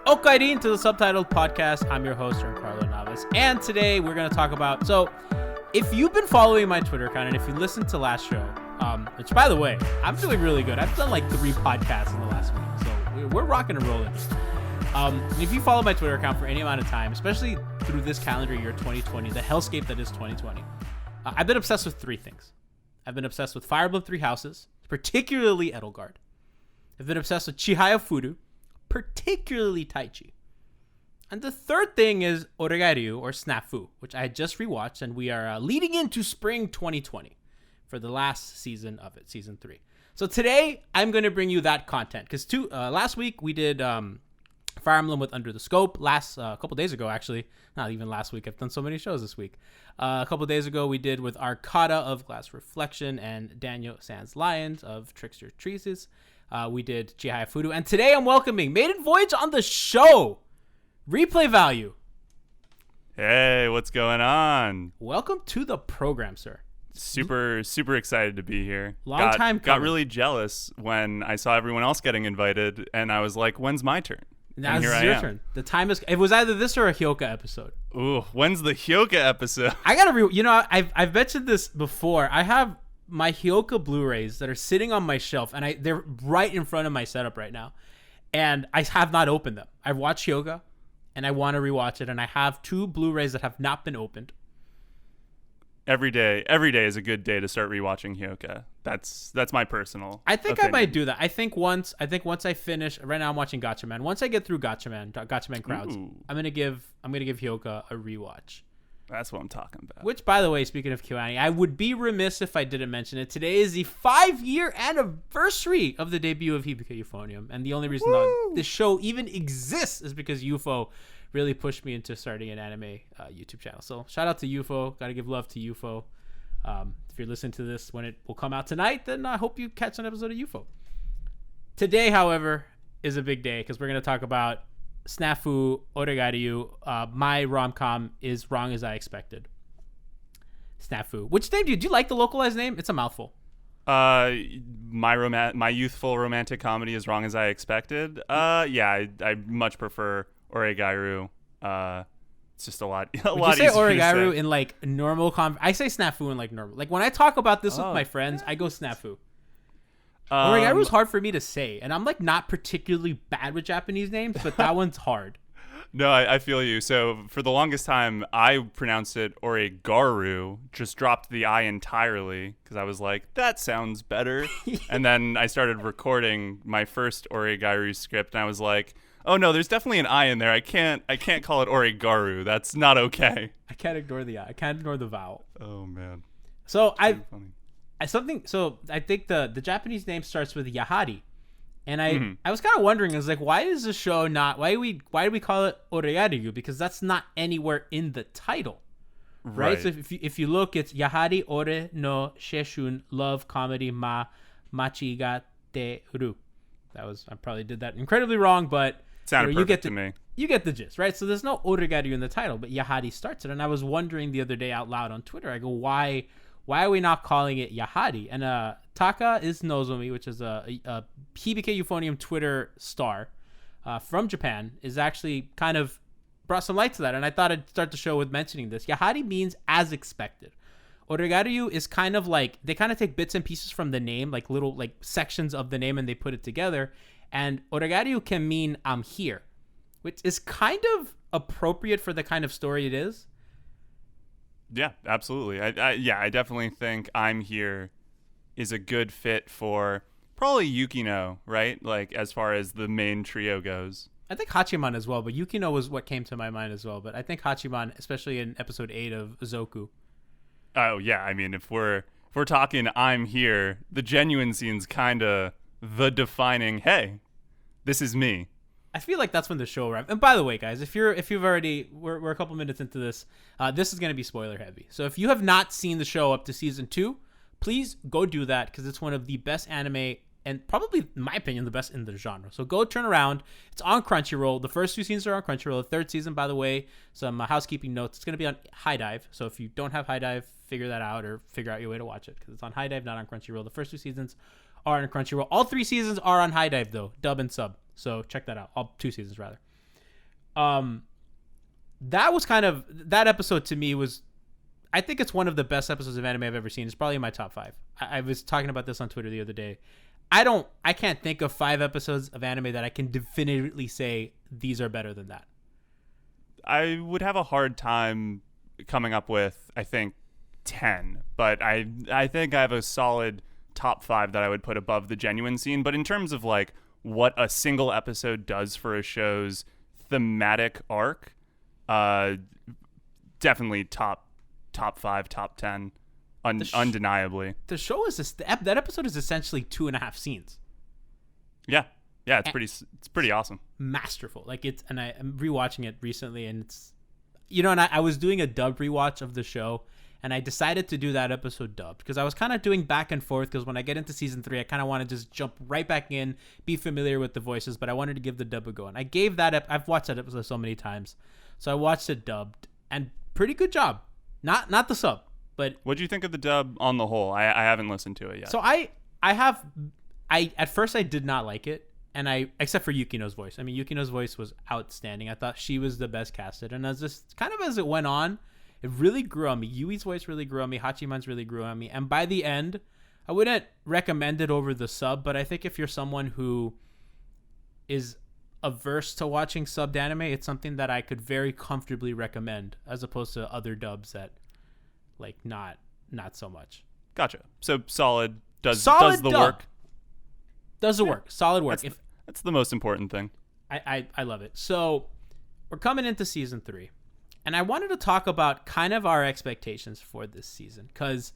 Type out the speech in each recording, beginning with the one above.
Oregairu to the Subtitled podcast. I'm your host, Carlo Navas, and today we're going to talk about. So, if you've been following my Twitter account and if you listened to last show, which by the way, I'm doing really good. I've done like 3 podcasts in the last week, so we're rocking and rolling. If you follow my Twitter account for any amount of time, especially through this calendar year 2020, the hellscape that is 2020, I've been obsessed with 3 things. I've been obsessed with Fire Emblem Three Houses, particularly Edelgard. I've been obsessed with Chihaya Furu, particularly Taichi. And the third thing is Oregairu, or Snafu, which I had just rewatched, and we are leading into spring 2020 for the last season of it, season 3. So today, I'm going to bring you that content, because last week we did Fire Emblem with Under the Scope. A couple days ago, actually, not even last week, I've done so many shows this week. A couple days ago, we did with Arcada of Glass Reflection and Daniel Sans Lions of Trickster Treases. We did Chihaya Furu, and today I'm welcoming Maiden Voyage on the show. Replay value. Hey, what's going on? Welcome to the program, sir. Super excited to be here. Long time coming. Got really jealous when I saw everyone else getting invited, and I was like, "When's my turn?" Now it's your turn. The time is. It was either this or a Hyoka episode. Ooh, when's the Hyoka episode? I gotta I've mentioned this before. I have my Hyoka Blu-rays that are sitting on my shelf, and they're right in front of my setup right now, and I have not opened them. I've watched Hyoka, and I want to rewatch it, and I have 2 Blu-rays that have not been opened. Every day is a good day to start rewatching Hyoka. That's my personal. I think opinion. I might do that. I think once I finish. Right now, I'm watching Gatchaman. Once I get through Gatchaman Crowds, Ooh. I'm gonna give Hyoka a rewatch. That's what I'm talking about. Which, by the way, speaking of Kyoani, I would be remiss if I didn't mention it. Today is the 5-year anniversary of the debut of Hibike Euphonium, and the only reason that this show even exists is because UFO really pushed me into starting an anime YouTube channel. So shout out to UFO. Got to give love to UFO. If you're listening to this when it will come out tonight, then I hope you catch an episode of UFO. Today, however, is a big day because we're going to talk about Snafu, Oregairu. My rom-com is Wrong As I Expected. Snafu. Which name do you like the localized name? It's a mouthful. My youthful romantic comedy is Wrong As I Expected. I much prefer Oregairu. It's just a lot easier. Would you say Oregairu in like normal I say Snafu in like normal. Like when I talk about this with my friends, I go Snafu. Oregairu is hard for me to say, and I'm like not particularly bad with Japanese names, but that one's hard. No, I feel you. So for the longest time, I pronounced it Oregairu, just dropped the I entirely because I was like, that sounds better. And then I started recording my first Oregairu script, and I was like, oh no, there's definitely an I in there. I can't call it Oregairu. That's not okay. I can't ignore the I. I can't ignore the vowel. Oh man. So I think the Japanese name starts with Yahari. And I was kind of wondering, I was like, why is the show not, why do we call it Oregairu? Because that's not anywhere in the title. Right? So if you look, it's Yahari Ore no Sheshun Love Comedy Ma Machigateru. I probably did that incredibly wrong, but sounded perfect to me. You get the gist, right? So there's no Oregairu in the title, but Yahari starts it. And I was wondering the other day out loud on Twitter, I go, why are we not calling it Yahari? And Taka is Nozomi, which is a Hibike Euphonium Twitter star from Japan, is actually kind of brought some light to that. And I thought I'd start the show with mentioning this. Yahari means as expected. Oregairu is kind of like, they kind of take bits and pieces from the name, like little like sections of the name, and they put it together. And Oregairu can mean I'm here, which is kind of appropriate for the kind of story it is. Yeah, absolutely. I definitely think I'm here is a good fit for probably Yukino, right? Like as far as the main trio goes. I think Hachiman as well, but Yukino was what came to my mind as well. But I think Hachiman, especially in episode 8 of Zoku. Oh yeah, I mean if we're talking I'm here, the genuine scene's kind of the defining, hey, this is me. I feel like that's when the show arrived. And by the way, guys, if you've already, we're a couple minutes into this. This is going to be spoiler heavy. So if you have not seen the show up to season 2, please go do that because it's one of the best anime and probably, in my opinion, the best in the genre. So go turn around. It's on Crunchyroll. The first 2 seasons are on Crunchyroll. The 3rd season, by the way, some housekeeping notes. It's going to be on High Dive. So if you don't have High Dive, figure that out or figure out your way to watch it because it's on High Dive, not on Crunchyroll. The first 2 seasons are on Crunchyroll. All 3 seasons are on High Dive, though, dub and sub. So check that out. All 2 seasons, rather. That was kind of, that episode to me was, I think it's one of the best episodes of anime I've ever seen. It's probably in my top 5. I was talking about this on Twitter the other day. I can't think of 5 episodes of anime that I can definitively say these are better than that. I would have a hard time coming up with, I think, 10, but I think I have a solid top 5 that I would put above the genuine scene. But in terms of like what a single episode does for a show's thematic arc, definitely top 5, top 10, undeniably. The show is that episode is essentially 2.5 scenes. Yeah, it's pretty awesome. Masterful. Like and I'm rewatching it recently, and it's, and I was doing a dub rewatch of the show, and I decided to do that episode dubbed because I was kind of doing back and forth, because when I get into season 3, I kind of want to just jump right back in, be familiar with the voices, but I wanted to give the dub a go. And I gave that I've watched that episode so many times, so I watched it dubbed, and pretty good job. Not the sub, but what do you think of the dub on the whole? I haven't listened to it yet. So at first I did not like it. And except for Yukino's voice. I mean, Yukino's voice was outstanding. I thought she was the best casted. And as it went on, it really grew on me. Yui's voice really grew on me. Hachiman's really grew on me. And by the end, I wouldn't recommend it over the sub, but I think if you're someone who is averse to watching subbed anime, it's something that I could very comfortably recommend, as opposed to other dubs that, like, not so much. Gotcha. So solid does the dub. work. Does the work. Solid work. That's the most important thing. I love it. So we're coming into season 3, and I wanted to talk about kind of our expectations for this season, because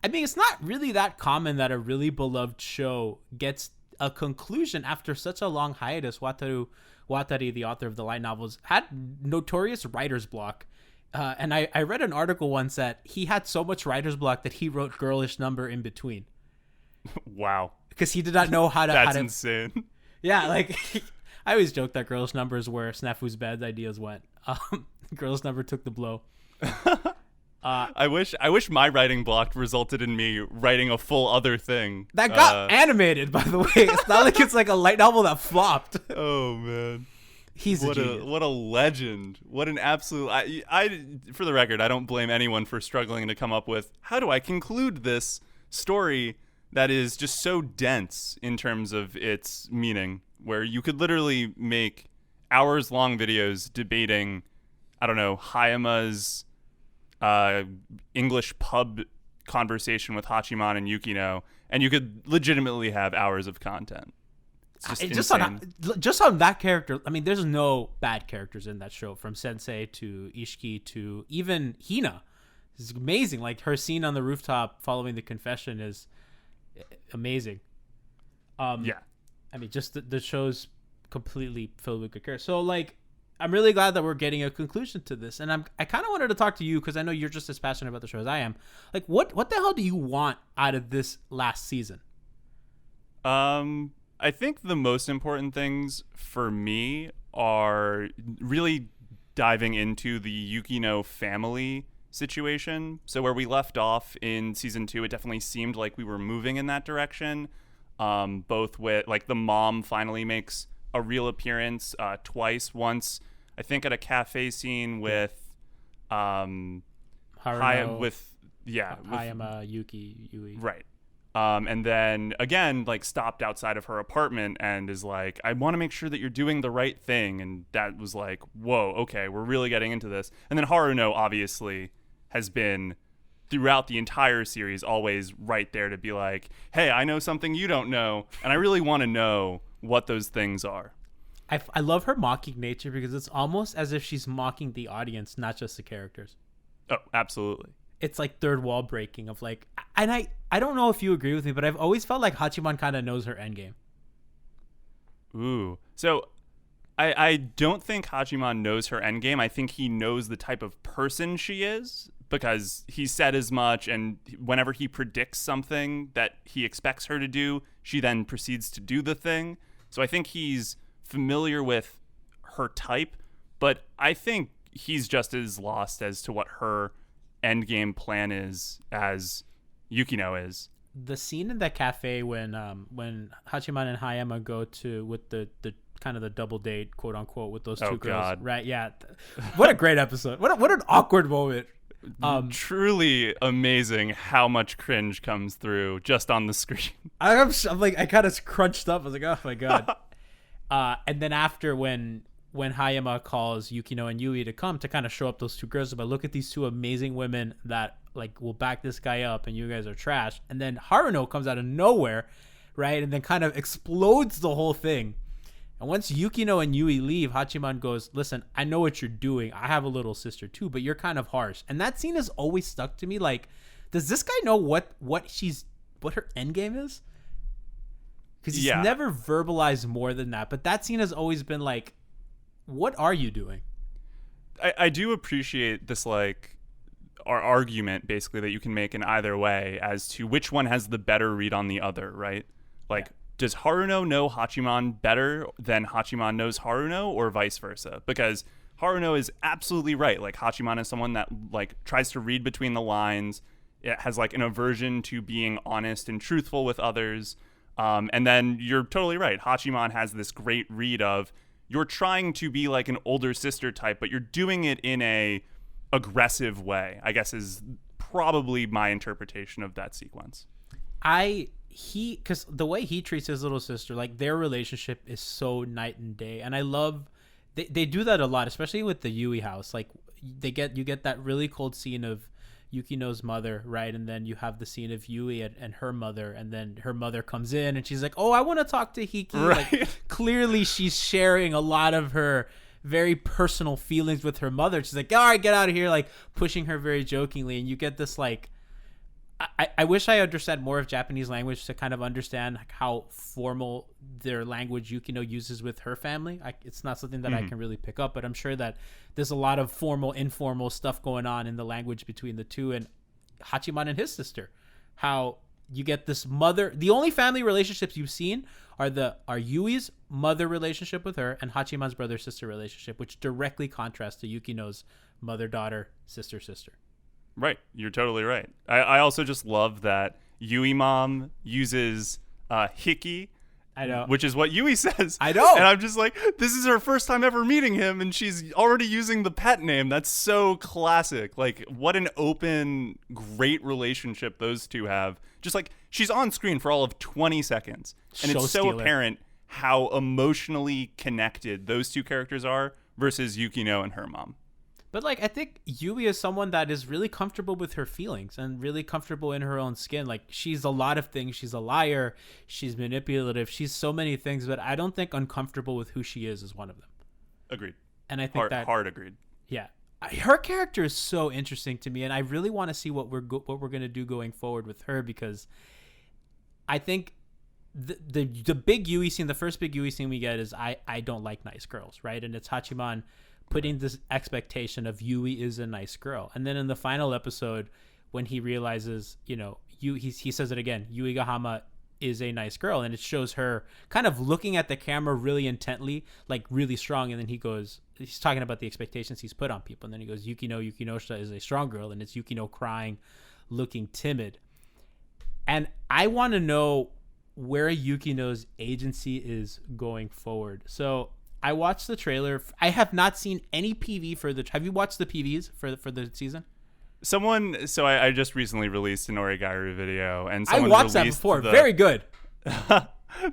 it's not really that common that a really beloved show gets a conclusion after such a long hiatus. Wataru Watari, the author of the light novels, had notorious writer's block. And I read an article once that he had so much writer's block that he wrote Girlish Number in between. Wow. Because he did not know how to... That's insane. Yeah, like, I always joke that Girlish Number is where Snafu's bad ideas went. Girlish Number took the blow. I wish my writing block resulted in me writing a full other thing. That got animated, by the way. It's not like it's like a light novel that flopped. Oh, man. He's a genius. What a legend. What an absolute... I for the record, I don't blame anyone for struggling to come up with, how do I conclude this story that is just so dense in terms of its meaning, where you could literally make hours-long videos debating, I don't know, Hayama's English pub conversation with Hachiman and Yukino, and you could legitimately have hours of content. It's just on that character. I mean, there's no bad characters in that show, from Sensei to Ishiki to even Hina. It's amazing. Like, her scene on the rooftop following the confession is amazing. Yeah. I mean, just the show's completely filled with good characters. So, like, I'm really glad that we're getting a conclusion to this. And I kind of wanted to talk to you, because I know you're just as passionate about the show as I am. Like, what the hell do you want out of this last season? I think the most important things for me are really diving into the Yukino family situation. So where we left off in season 2, it definitely seemed like we were moving in that direction. Both with, like, the mom finally makes a real appearance twice. Once, I think, at a cafe scene with Haruno, Hayama, Yui. Right. And then again, like, stopped outside of her apartment and is like, I want to make sure that you're doing the right thing. And that was like, whoa, okay, we're really getting into this. And then Haruno obviously has been throughout the entire series always right there to be like, hey, I know something you don't know, and I really want to know what those things are. I love her mocking nature, because it's almost as if she's mocking the audience, not just the characters. Oh, absolutely. It's like third wall breaking of, like, and I don't know if you agree with me, but I've always felt like Hachiman kind of knows her endgame. Ooh. So I don't think Hachiman knows her endgame. I think he knows the type of person she is, because he said as much, and whenever he predicts something that he expects her to do, she then proceeds to do the thing. So I think he's familiar with her type, but I think he's just as lost as to what her endgame plan is as Yukino is. the scene in that cafe when Hachiman and Hayama go to with the kind of the double date, quote unquote, with those two girls. God. Right? Yeah. What a great episode. What an awkward moment. Truly amazing how much cringe comes through just on the screen. I'm like, I kind of crunched up. I was like, oh my god. And then after when Hayama calls Yukino and Yui to come to kind of show up those two girls, but look at these two amazing women that like will back this guy up, and you guys are trash. And then Haruno comes out of nowhere, right, and then kind of explodes the whole thing. And once Yukino and Yui leave, Hachiman goes, listen, I know what you're doing. I have a little sister too, but you're kind of harsh. And that scene has always stuck to me. Like, does this guy know what her end game is? Because he's never verbalized more than that. But that scene has always been like, what are you doing? I do appreciate this, like, our argument, basically, that you can make in either way as to which one has the better read on the other, right? Like, does Haruno know Hachiman better than Hachiman knows Haruno, or vice versa? Because Haruno is absolutely right. Like, Hachiman is someone that, like, tries to read between the lines. It has, like, an aversion to being honest and truthful with others. And then you're totally right. Hachiman has this great read of, you're trying to be like an older sister type, but you're doing it in a aggressive way, I guess, is probably my interpretation of that sequence. Because the way he treats his little sister, like, their relationship is so night and day. And I love, they do that a lot, especially with the Yui house. Like, you get that really cold scene of Yukino's mother, right? And then you have the scene of Yui and her mother, and then her mother comes in and she's like, oh, I want to talk to Hiki. Right. Like, clearly she's sharing a lot of her very personal feelings with her mother. She's like, all right, get out of here, like, pushing her very jokingly. And you get this, like, I wish I understood more of Japanese language to kind of understand, like, how formal their language Yukino uses with her family. It's not something that I can really pick up, but I'm sure that there's a lot of formal, informal stuff going on in the language between the two, and Hachiman and his sister. How you get this mother. The only family relationships you've seen are Yui's mother relationship with her and Hachiman's brother-sister relationship, which directly contrasts to Yukino's mother-daughter, sister-sister. Right. You're totally right. I also just love that Yui mom uses Hiki. I know. Which is what Yui says. I know. And I'm just like, this is her first time ever meeting him, and she's already using the pet name. That's so classic. Like, what an open, great relationship those two have. Just like, she's on screen for all of 20 seconds. And it's so apparent how emotionally connected those two characters are versus Yukino and her mom. But, like, I think Yui is someone that is really comfortable with her feelings and really comfortable in her own skin. Like, she's a lot of things. She's a liar. She's manipulative. She's so many things, but I don't think uncomfortable with who she is one of them. Agreed. And I think hard agreed. Yeah. Her character is so interesting to me, and I really want to see what we're going to do going forward with her, because I think the big Yui scene, the first big Yui scene we get is I don't like nice girls, right? And it's Hachiman putting this expectation of Yui is a nice girl. And then in the final episode, when he realizes, you know, he says it again, Yui Gahama is a nice girl. And it shows her kind of looking at the camera really intently, like really strong. And then he's talking about the expectations he's put on people. And then he goes, Yukinosha is a strong girl. And it's Yukino crying, looking timid. And I want to know where Yukino's agency is going forward. So I watched the trailer. I have not seen any PV for have you watched the PVs for the season? I just recently released an Oregairu video, and I watched that before. Very good.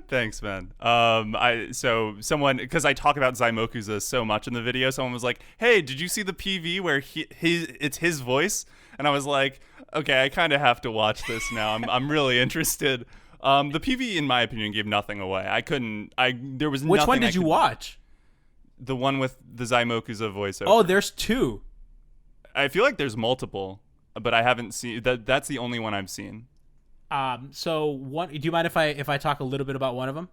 Thanks, man. Because I talk about Zaimokuza so much in the video, someone was like, "Hey, did you see the PV where it's his voice?" And I was like, "Okay, I kind of have to watch this now. I'm really interested." The PV, in my opinion, gave nothing away. There was Which nothing. one did you watch? The one with the Zaimokuza voiceover. Oh, there's two. I feel like there's multiple, but I haven't seen that. That's the only one I've seen. So one. Do you mind if I talk a little bit about one of them?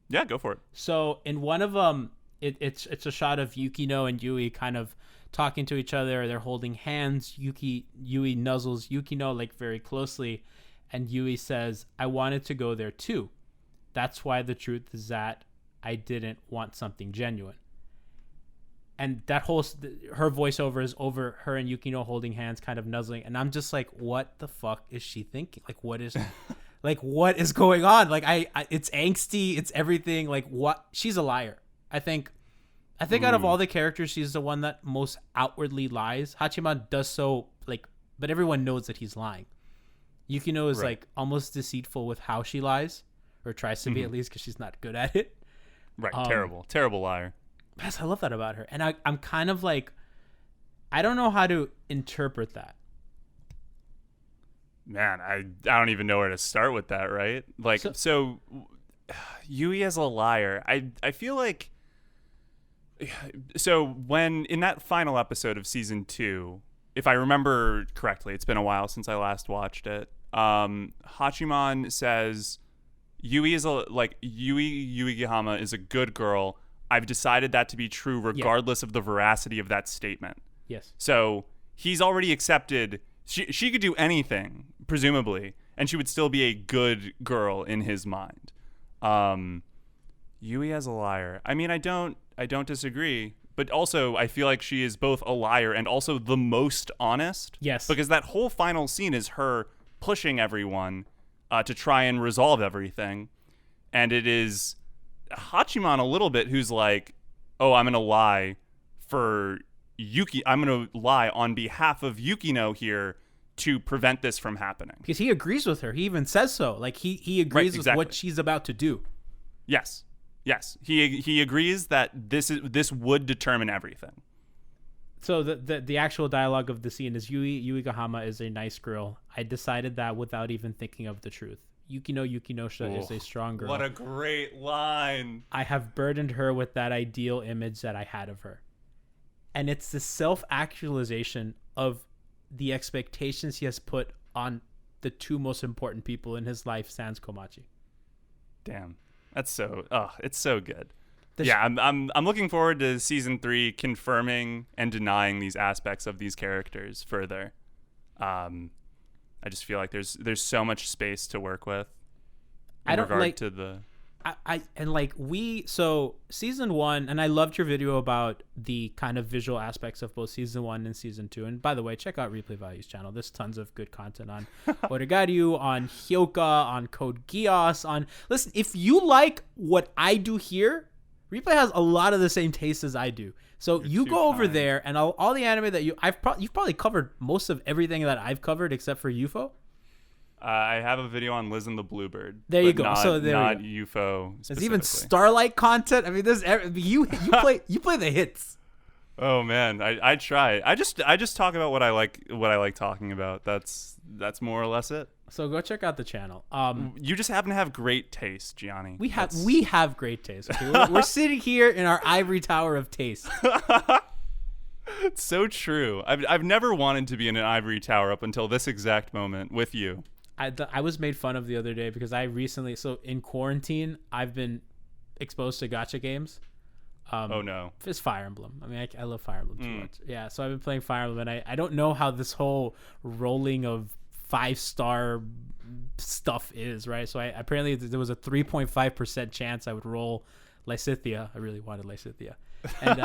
Yeah, go for it. So in one of them, it's a shot of Yukino and Yui kind of talking to each other. They're holding hands. Yui nuzzles Yukino like very closely. And Yui says, I wanted to go there too. That's why the truth is that I didn't want something genuine. And that her voiceover is over her and Yukino holding hands, kind of nuzzling. And I'm just like, what the fuck is she thinking? Like, what is, Like, what is going on? Like, I it's angsty. It's everything. Like, what? She's a liar. I think out of all the characters, she's the one that most outwardly lies. Hachiman does so, like, but everyone knows that he's lying. Yukino is like almost deceitful with how she lies, or tries to be at least, because she's not good at it. Right. Terrible liar. Yes, I love that about her. And I'm kind of like, I don't know how to interpret that. Man, I don't even know where to start with that, right? Like, so Yui as a liar, I feel like, so when in that final episode of season 2, if I remember correctly, it's been a while since I last watched it. Hachiman says Yui Gihama is a good girl. I've decided that to be true regardless of the veracity of that statement. Yes. So he's already accepted. She could do anything, presumably, and she would still be a good girl in his mind. Yui as a liar. I mean, I don't disagree, but also I feel like she is both a liar and also the most honest. Yes. Because that whole final scene is her pushing everyone to try and resolve everything, and it is Hachiman a little bit who's like, oh, I'm gonna lie for Yuki. I'm gonna lie on behalf of Yukino here to prevent this from happening. Because he agrees with her. He even says so. Like he agrees with what she's about to do. Yes. He agrees that this would determine everything. So the actual dialogue of the scene is Yui Gahama is a nice girl. I decided that without even thinking of the truth. Yukino Yukinosha is a strong girl. What a great line. I have burdened her with that ideal image that I had of her. And it's the self-actualization of the expectations he has put on the two most important people in his life, sans Komachi. Damn. That's it's so good. I'm looking forward to season 3 confirming and denying these aspects of these characters further. I just feel like there's so much space to work with so season 1, and I loved your video about the kind of visual aspects of both season 1 and season 2. And by the way, check out Replay Value's channel. There's tons of good content on Oregairu, on Hyoka, on Code Geass, listen, if you like what I do here, Replay has a lot of the same tastes as I do. So you go over there, and all the anime that you've probably covered most of everything that I've covered except for UFO. I have a video on Liz and the Bluebird. There you go. Not we go. UFO. There's even Starlight content. I mean, you play the hits. Oh man, I try. I just talk about what I like talking about. That's more or less it. So go check out the channel. You just happen to have great taste, Gianni. We have great taste. Okay? We're sitting here in our ivory tower of taste. It's so true. I've never wanted to be in an ivory tower up until this exact moment with you. I was made fun of the other day because I recently, so in quarantine, I've been exposed to gacha games. Oh no. It's Fire Emblem. I mean, I love Fire Emblem too much. Yeah, so I've been playing Fire Emblem, and I don't know how this whole rolling of 5-star stuff is, right? So apparently there was a 3.5% chance I would roll Lysithea. I really wanted Lysithea. And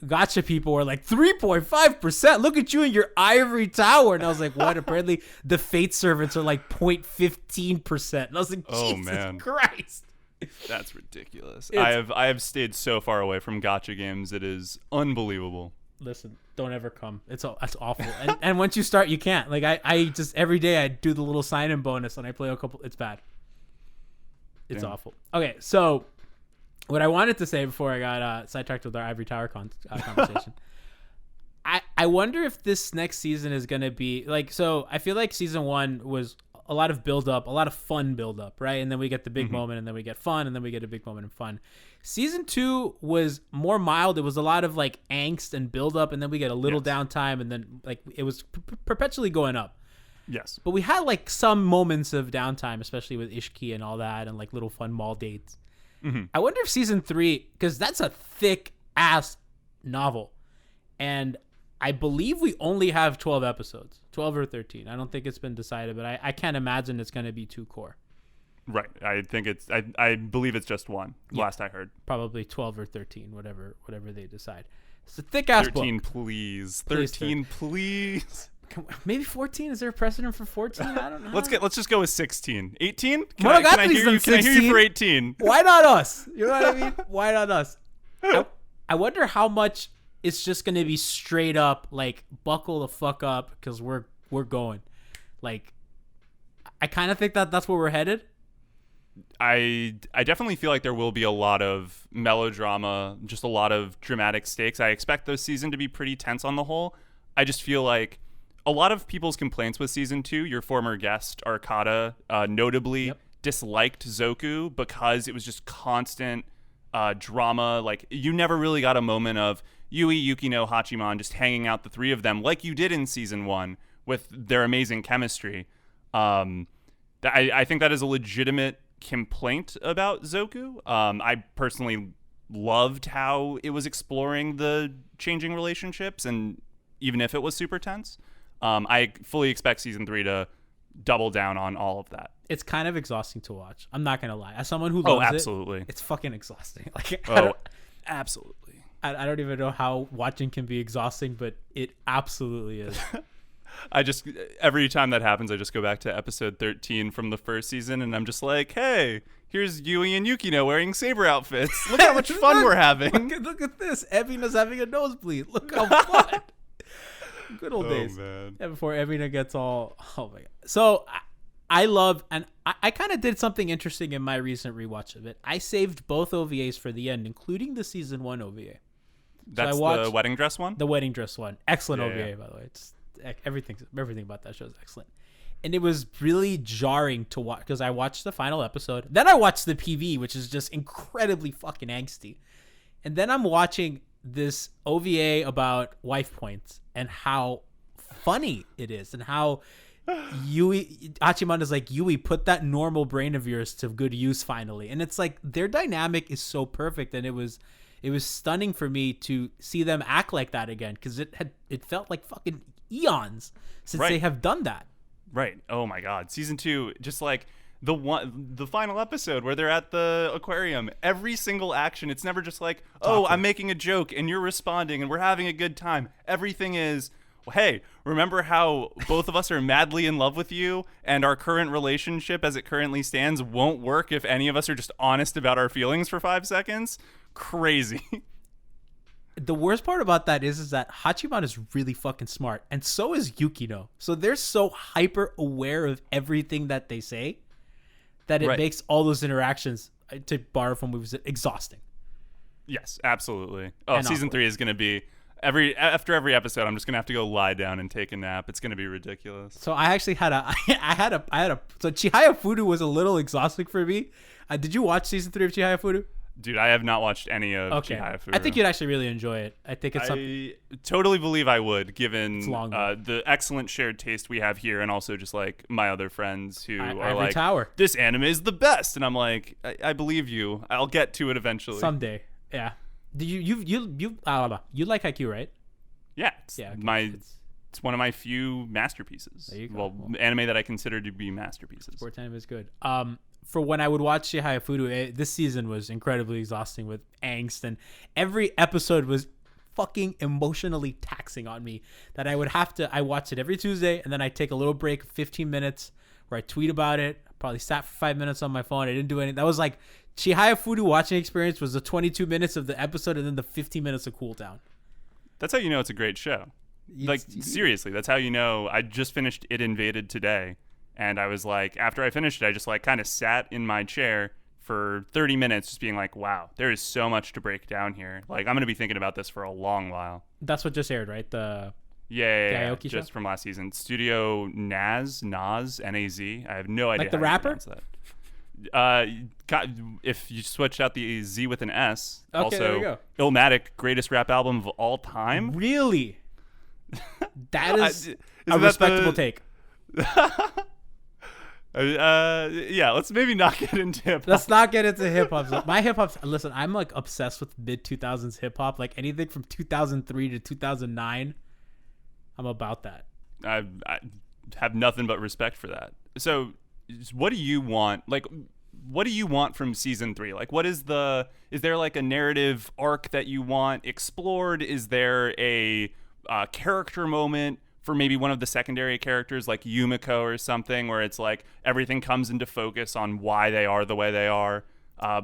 gacha people were like, 3.5%? Look at you in your ivory tower. And I was like, what? Apparently the fate servants are like 0.15%. And I was like, Jesus Christ. That's ridiculous. I have stayed so far away from gacha games. It is unbelievable. Listen, don't ever come. That's awful. And once you start, you can't. Like I just every day I do the little sign-in bonus and I play a couple. It's bad. It's awful. Okay, so what I wanted to say before I got sidetracked with our ivory tower conversation, I wonder if this next season is gonna be like. So I feel like season 1 was a lot of build up, a lot of fun build up, right? And then we get the big moment, and then we get fun, and then we get a big moment and fun. Season 2 was more mild. It was a lot of like angst and build up, and then we get a little downtime, and then like it was perpetually going up. Yes. But we had like some moments of downtime, especially with Ishiki and all that, and like little fun mall dates. I wonder if season 3, because that's a thick ass novel, and I believe we only have 12 episodes, 12 or 13. I don't think it's been decided, but I can't imagine it's going to be 2 core. Right. I think I believe it's just 1. Last I heard. Probably 12 or 13, whatever they decide. It's a thick ass book. 13, please. 13, please. Maybe 14. Is there a precedent for 14? I don't know. Let's just go with 16. 18? Can Monogatari's I hear you? Can I hear you for 18? Why not us? You know what I mean? Why not us? I wonder how much it's just gonna be straight up like buckle the fuck up because we're going. Like, I kind of think that's where we're headed. I definitely feel like there will be a lot of melodrama, just a lot of dramatic stakes. I expect the season to be pretty tense on the whole. I just feel like a lot of people's complaints with season 2, your former guest, Arcada, notably disliked Zoku because it was just constant drama. Like, you never really got a moment of Yui, Yukino, Hachiman just hanging out, the three of them, like you did in season 1 with their amazing chemistry. I think that is a legitimate complaint about Zoku. I personally loved how it was exploring the changing relationships, and even if it was super tense, I fully expect season 3 to double down on all of that. It's kind of exhausting to watch. I'm not gonna lie. As someone who loves absolutely. It's fucking exhausting. Like, absolutely. I don't even know how watching can be exhausting, but it absolutely is. Every time that happens, I just go back to episode 13 from the first season, and I'm just like, hey, here's Yui and Yukino wearing saber outfits. Look how much fun we're having. Look at this. Evina's having a nosebleed. Look how fun. Good old days. Man. Yeah, before Evina gets all... Oh, my God. So, I love... And I kind of did something interesting in my recent rewatch of it. I saved both OVAs for the end, including the season 1 OVA. That's the wedding dress one? The wedding dress one. Excellent OVA, yeah. by the way. It's everything about that show is excellent. And it was really jarring to watch because I watched the final episode. Then I watched the PV, which is just incredibly fucking angsty. And then I'm watching this OVA about wife points and how funny it is and how Hachiman is like, Yui, put that normal brain of yours to good use finally. And it's like their dynamic is so perfect, and it was stunning for me to see them act like that again, because it felt like fucking eons since they have done that. Right. Oh my God. Season 2, just like the final episode where they're at the aquarium, every single action, it's never just like, oh, I'm making a joke and you're responding and we're having a good time. Everything is, hey, remember how both of us are madly in love with you, and our current relationship as it currently stands won't work if any of us are just honest about our feelings for 5 seconds? Crazy. The worst part about that is that Hachiman is really fucking smart, and so is Yukino. So they're so hyper aware of everything that they say that it makes all those interactions, to borrow from movies, exhausting. Yes, absolutely. Oh, and season awkward. 3 is going to be after every episode, I'm just going to have to go lie down and take a nap. It's going to be ridiculous. So I actually had so Chihaya Fudu was a little exhausting for me. Did you watch season 3 of Chihaya Fudu? Dude, I have not watched any of Chihaya Fudu. I think you'd actually really enjoy it. I think it's I totally believe I would, given long, the excellent shared taste we have here, and also just like my other friends who are like, Tower. This anime is the best, and I'm like, I believe you. I'll get to it eventually. Someday. Yeah. Do you like Haikyuu, right? Yeah. It's one of my few masterpieces. There you go. Well, anime that I consider to be masterpieces. Sport anime is good. For when I would watch Chihaya Fudu, this season was incredibly exhausting with angst, and every episode was fucking emotionally taxing on me that I watched it every Tuesday, and then I take a little break, 15 minutes, where I tweet about it. Probably sat for 5 minutes on my phone. I didn't do anything. That was like Chihaya Fudu watching experience was the 22 minutes of the episode and then the 15 minutes of cool down. That's how you know it's a great show. Seriously, that's how you know. I just finished It Invaded today. And I was like, after I finished it, I just like kind of sat in my chair for 30 minutes just being like, wow, there is so much to break down here. Like, I'm going to be thinking about this for a long while. That's what just aired, right? The Aoki just show? From last season. Studio Naz, N-A-Z. I have no idea like the rapper? That. If you switched out the Z with an S. Okay, also, there we go. Illmatic, greatest rap album of all time. Really? That is a respectable take. Yeah, let's maybe not get into hip-hop. Let's not get into hip-hop. My hip-hop, listen, I'm like obsessed with mid-2000s hip-hop. Like anything from 2003 to 2009, I'm about that. I have nothing but respect for that. So what do you want? Like, what do you want from season 3? Like, is there like a narrative arc that you want explored? Is there a character moment for maybe one of the secondary characters like Yumiko or something, where it's like everything comes into focus on why they are the way they are.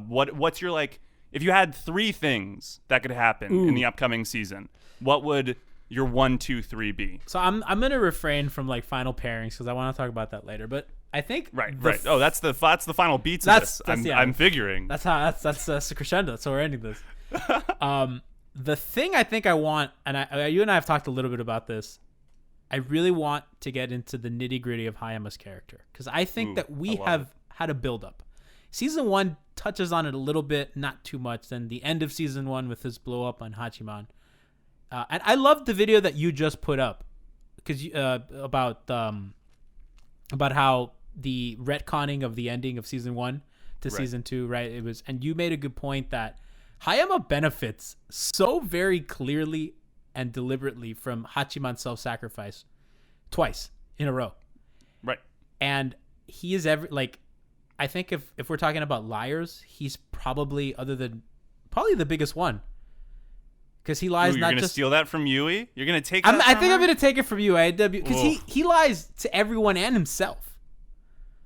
What's your like? If you had 3 things that could happen in the upcoming season, what would your 1, 2, 3 be? So I'm gonna refrain from like final pairings because I want to talk about that later. But I think right. Oh, that's the final beats of this. I'm figuring. That's the crescendo. That's how we're ending this. The thing I think I want, and you and I have talked a little bit about this. I really want to get into the nitty gritty of Hayama's character because I think that we have had a build up. Season 1 touches on it a little bit, not too much. Then the end of season 1 with his blow up on Hachiman. And I loved the video that you just put up because about how the retconning of the ending of season 1 to season 2, right? It was, and you made a good point that Hayama benefits so very clearly and deliberately from Hachiman's self-sacrifice twice in a row. Right. And he is I think if we're talking about liars, he's probably the biggest one. Because he lies. You're gonna steal that from Yui? You're gonna take that? I think I'm gonna take it from Yui. Because he lies to everyone and himself.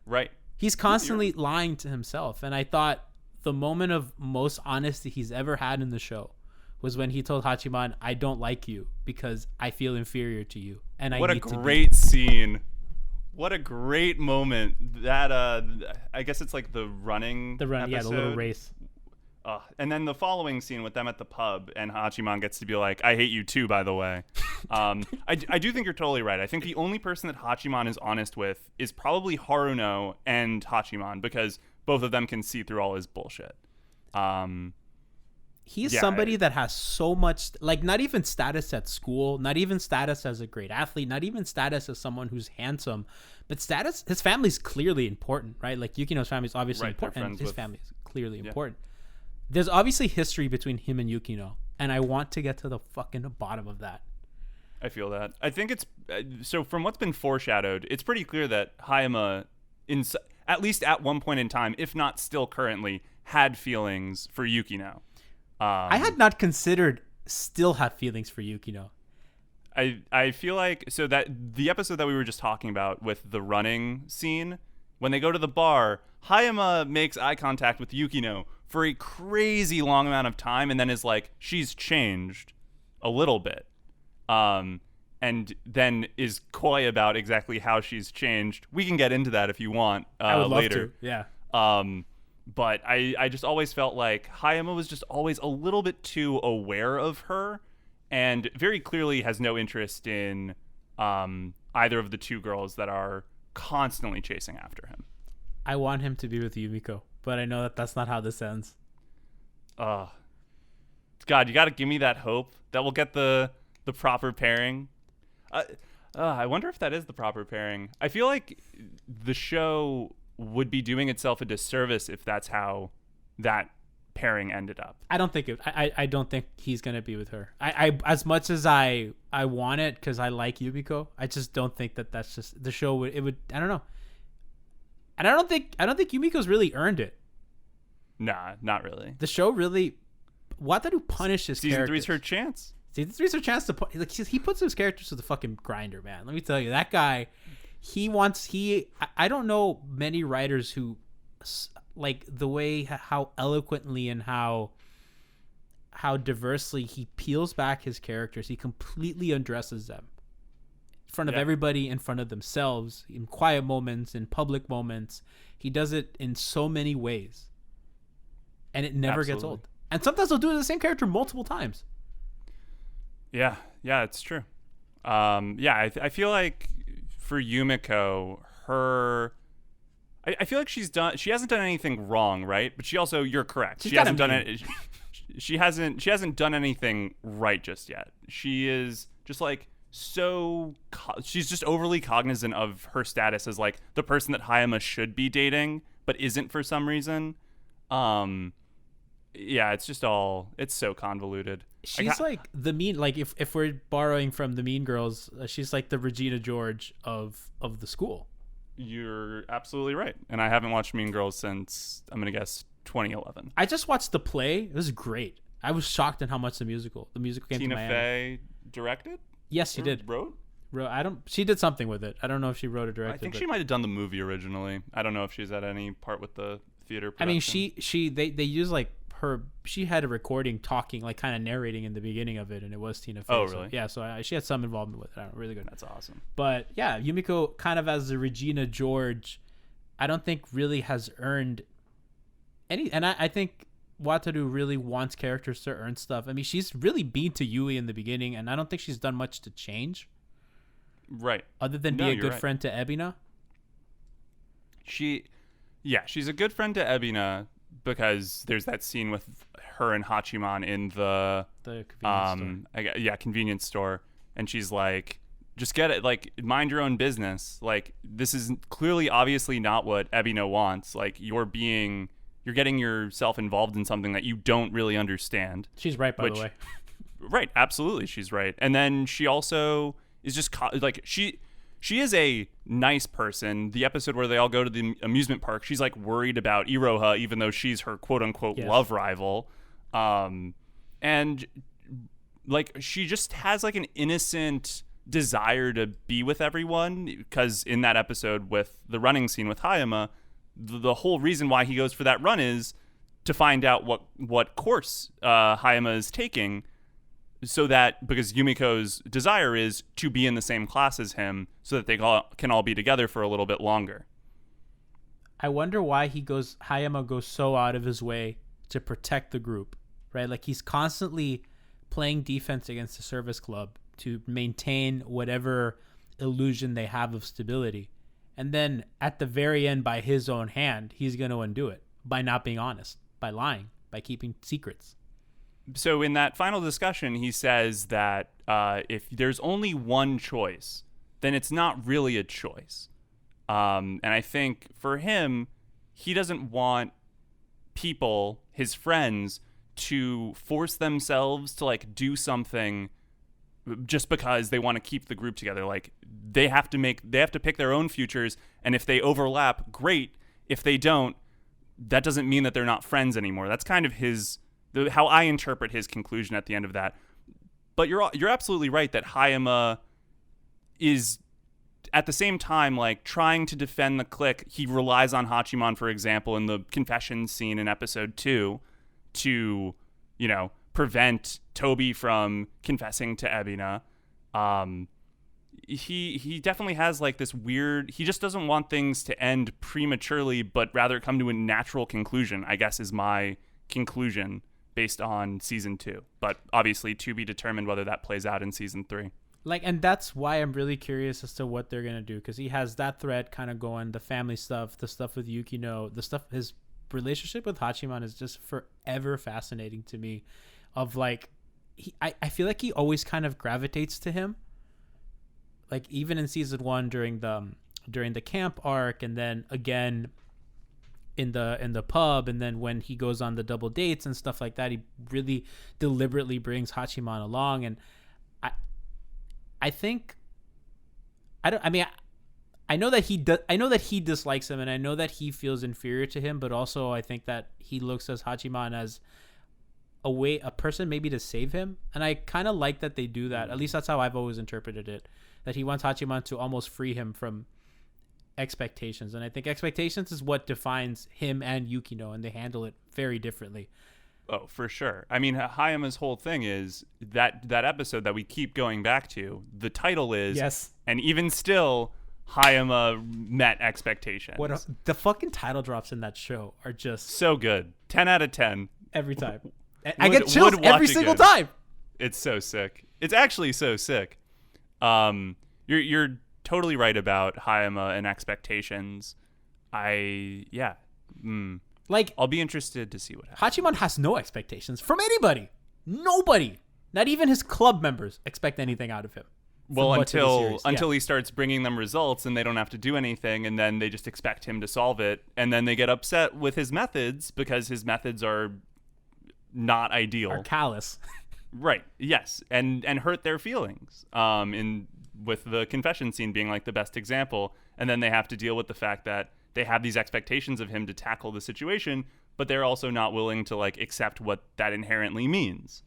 Right. He's constantly lying to himself. And I thought the moment of most honesty he's ever had in the show was when he told Hachiman, "I don't like you because I feel inferior to you." And what a great scene. What a great moment. That I guess it's like the running episode. Yeah, the little race. And then the following scene with them at the pub, and Hachiman gets to be like, "I hate you too, by the way." I do think you're totally right. I think the only person that Hachiman is honest with is probably Haruno and Hachiman, because both of them can see through all his bullshit. He's somebody that has so much, like, not even status at school, not even status as a great athlete, not even status as someone who's handsome, but status, his family's clearly important, right? Like, Yukino's family is obviously important, and his family is clearly important. There's obviously history between him and Yukino, and I want to get to the fucking bottom of that. I feel that. I think it's, so from what's been foreshadowed, it's pretty clear that Hayama, at least at one point in time, if not still currently, had feelings for Yukino. I had not considered still have feelings for Yukino. I feel like, so that the episode that we were just talking about with the running scene, when they go to the bar, Hayama makes eye contact with Yukino for a crazy long amount of time, and then is like, she's changed a little bit. And then is coy about exactly how she's changed. We can get into that if you want I would love later. To, yeah. But I just always felt like Hayama was just always a little bit too aware of her, and very clearly has no interest in either of the two girls that are constantly chasing after him. I want him to be with Yumiko, but I know that that's not how this ends. God, you got to give me that hope that we'll get the proper pairing. I wonder if that is the proper pairing. I feel like the show would be doing itself a disservice if that's how that pairing ended up. I don't think I don't think he's gonna be with her. I as much as I want it because I like Yumiko, I just don't think that's just the show would. It would. I don't know. And I don't think Yumiko's really earned it. Nah, not really. The show really. Wataru punishes Season characters. 3's her chance. Season 3's her chance to put. Like, he puts his characters to the fucking grinder, man. Let me tell you, that guy. I don't know many writers who like the way how eloquently and how diversely he peels back his characters. He completely undresses them in front of everybody, in front of themselves, in quiet moments, in public moments. He does it in so many ways, and it never gets old. And sometimes they'll do the same character multiple times. Yeah, it's true. I feel like for Yumiko, I feel like she hasn't done anything wrong, right? But she also, you're correct. She hasn't done it. She hasn't done anything right just yet. She is just like she's just overly cognizant of her status as like the person that Hayama should be dating, but isn't for some reason. It's just it's so convoluted. She's like the mean, like if we're borrowing from the Mean Girls, she's like the Regina George of the school. You're absolutely right. And I haven't watched Mean Girls since, I'm going to guess, 2011. I just watched the play. It was great. I was shocked at how much the musical came to Miami. Tina Fey directed? Yes, she did. Wrote? She did something with it. I don't know if she wrote or directed. I think she might have done the movie originally. I don't know if she's had any part with the theater production. I mean, they use like her. She had a recording talking, like kind of narrating in the beginning of it, and it was Tina Fey. Oh, really? So, yeah. So she had some involvement with it. Really good. That's awesome. But yeah, Yumiko kind of as the Regina George, I don't think really has earned any. And I think Wataru really wants characters to earn stuff. I mean, she's really mean to Yui in the beginning, and I don't think she's done much to change. Right. Other than be a good friend to Ebina. She's a good friend to Ebina because there's that scene with her and Hachiman in the convenience store. Convenience store, and she's like, just get it, like, mind your own business. Like, this is clearly obviously not what Ebina wants. Like, you're getting yourself involved in something that you don't really understand. She's right, by the way. Right, absolutely, she's right. And then she also is just like she is a nice person. The episode where they all go to the amusement park, she's like worried about Iroha, even though she's her quote unquote love rival. And like she just has like an innocent desire to be with everyone, because in that episode with the running scene with Hayama, the whole reason why he goes for that run is to find out what course Hayama is taking. So that, because Yumiko's desire is to be in the same class as him so that they can all be together for a little bit longer. I wonder why Hayama goes so out of his way to protect the group, right? Like he's constantly playing defense against the service club to maintain whatever illusion they have of stability. And then at the very end, by his own hand, he's going to undo it by not being honest, by lying, by keeping secrets. So in that final discussion, he says that if there's only one choice, then it's not really a choice. And I think for him, he doesn't want people, his friends, to force themselves to like do something just because they want to keep the group together. Like they have to pick their own futures, and if they overlap, great. If they don't, that doesn't mean that they're not friends anymore. That's kind of how I interpret his conclusion at the end of that. But you're absolutely right that Hayama is at the same time like trying to defend the clique. He relies on Hachiman, for example, in the confession scene in episode 2 to, prevent Toby from confessing to Ebina. He definitely has like this weird, he just doesn't want things to end prematurely, but rather come to a natural conclusion, I guess is my conclusion based on season 2, but obviously to be determined whether that plays out in season 3. Like, and that's why I'm really curious as to what they're gonna do, because he has that thread kind of going, the family stuff, the stuff with Yukino, the stuff, his relationship with Hachiman is just forever fascinating to me. Of like, I feel like he always kind of gravitates to him. Like even in season 1 during the camp arc, and then again in the pub, and then when he goes on the double dates and stuff like that, he really deliberately brings Hachiman along. And I think I know that he dislikes him, and I know that he feels inferior to him, but also I think that he looks at Hachiman as a person maybe to save him. And I kind of like that they do that. At least that's how I've always interpreted it, that he wants Hachiman to almost free him from expectations. And I think expectations is what defines him and Yukino, and they handle it very differently. Oh, for sure. I mean, Hayama's whole thing is that episode that we keep going back to, the title is, yes, and even still, Hayama met expectations. The fucking title drops in that show are just so good. 10 out of 10. Every time. I get chills every single time. It's so sick. It's actually so sick. You're totally right about Hayama and expectations. Like, I'll be interested to see what happens. Hachiman has no expectations from anybody. Nobody. Not even his club members expect anything out of him. Well, until he starts bringing them results and they don't have to do anything, and then they just expect him to solve it, and then they get upset with his methods because his methods are not ideal. Are callous. Right. Yes. And hurt their feelings. With the confession scene being like the best example, and then they have to deal with the fact that they have these expectations of him to tackle the situation, but they're also not willing to like accept what that inherently means.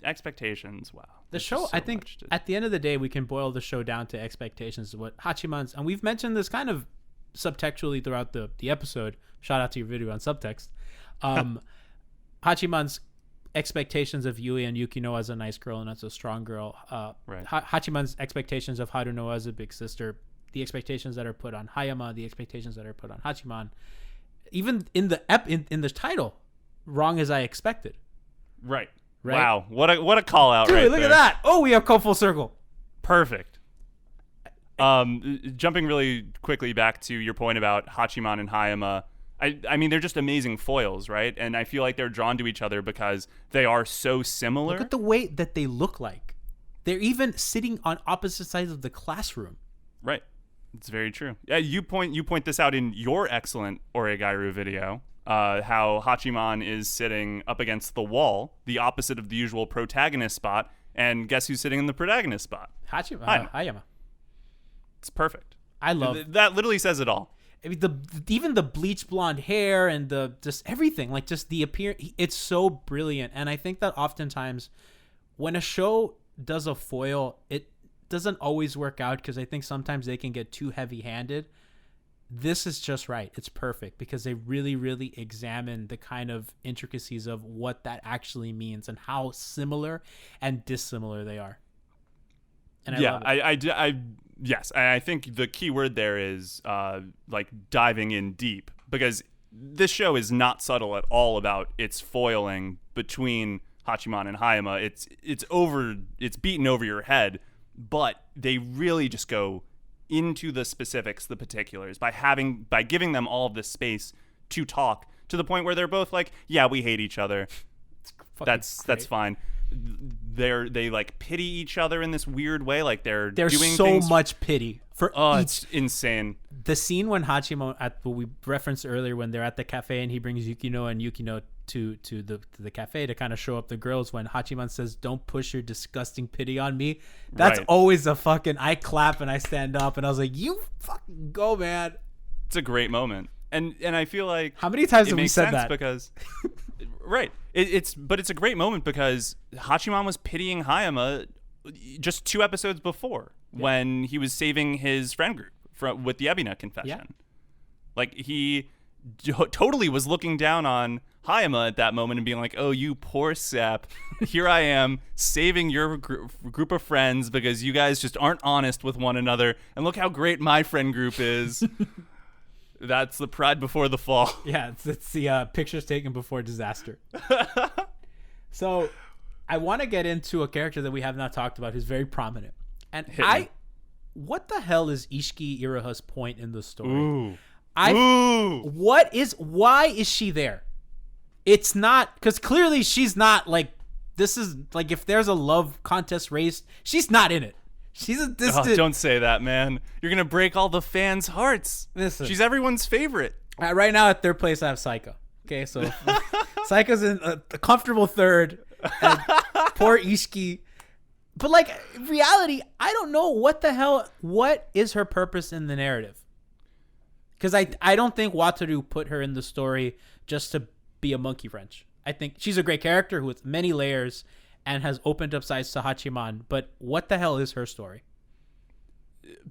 Expectations. Wow. The show, I think, at the end of the day, we can boil the show down to expectations. What Hachiman's, and we've mentioned this kind of subtextually throughout the episode. Shout out to your video on subtext. Hachiman's expectations of Yui and Yukino as a nice girl and as a strong girl. Right. Hachiman's expectations of Haruno as a big sister. The expectations that are put on Hayama. The expectations that are put on Hachiman. Even in the in the title, wrong as I expected. Right. Right? Wow. What a call out. Dude, right look there. at that. Oh, we have come full circle. Perfect. Jumping really quickly back to your point about Hachiman and Hayama, I mean, they're just amazing foils, right? And I feel like they're drawn to each other because they are so similar. Look at the way that they look like. They're even sitting on opposite sides of the classroom. Right. It's very true. Yeah, you point this out in your excellent Oregairu video, how Hachiman is sitting up against the wall, the opposite of the usual protagonist spot, and guess who's sitting in the protagonist spot? Hayama. It's perfect. I love that. Literally says it all. I mean, even the bleach blonde hair and the just everything, like just the appearance, it's so brilliant. And I think that oftentimes when a show does a foil, it doesn't always work out because I think sometimes they can get too heavy-handed. This is just right. It's perfect because they really, really examine the kind of intricacies of what that actually means and how similar and dissimilar they are. And I love it. Yes, and I think the key word there is like diving in deep, because this show is not subtle at all about its foiling between Hachiman and Hayama. It's beaten over your head, but they really just go into the specifics, the particulars, by giving them all of this space to talk to the point where they're both like, yeah, we hate each other. That's fine. They like pity each other in this weird way, like there's doing so things. Much pity for it's insane. The scene when Hachiman, at what we referenced earlier, when they're at the cafe and he brings Yukino and Yukino to the cafe to kind of show up the girls, when Hachiman says, "Don't push your disgusting pity on me," that's Right. always a fucking, I clap and I stand up and I was like, you fucking go, man. It's a great moment, and I feel like How many times it have we makes said sense that? because right. It's a great moment because Hachiman was pitying Hayama just 2 episodes before when he was saving his friend group with the Ebina confession. Yeah. Like he totally was looking down on Hayama at that moment and being like, "Oh, you poor sap. Here I am saving your group of friends because you guys just aren't honest with one another. And look how great my friend group is." That's the pride before the fall. Yeah, it's the pictures taken before disaster. So I want to get into a character that we have not talked about who's very prominent. And what the hell is Ishiki Iraha's point in the story? Why is she there? It's not, because clearly she's not like, this is like, if there's a love contest race, she's not in it. She's a distant. Oh, don't say that, man. You're going to break all the fans' hearts. Listen. She's everyone's favorite. Right now at third place, I have Psycho. Okay, so Psycho's in a comfortable third. And poor Ishiki. But like, in reality, I don't know what is her purpose in the narrative. Because I don't think Wataru put her in the story just to be a monkey wrench. I think she's a great character who has many layers and has opened up sides to Hachiman, but what the hell is her story?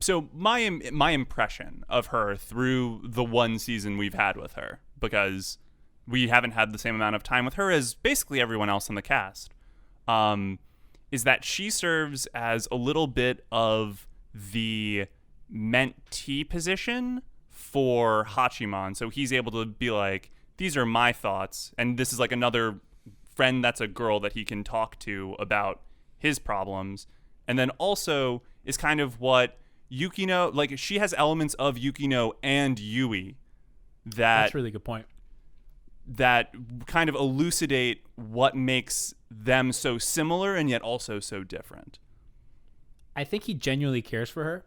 So my impression of her through the one season we've had with her, because we haven't had the same amount of time with her as basically everyone else in the cast, is that she serves as a little bit of the mentee position for Hachiman. So he's able to be like, these are my thoughts, and this is like another friend that's a girl that he can talk to about his problems. And then also is kind of what Yukino, like she has elements of Yukino and Yui That's a really good point. That kind of elucidate what makes them so similar and yet also so different. I think he genuinely cares for her,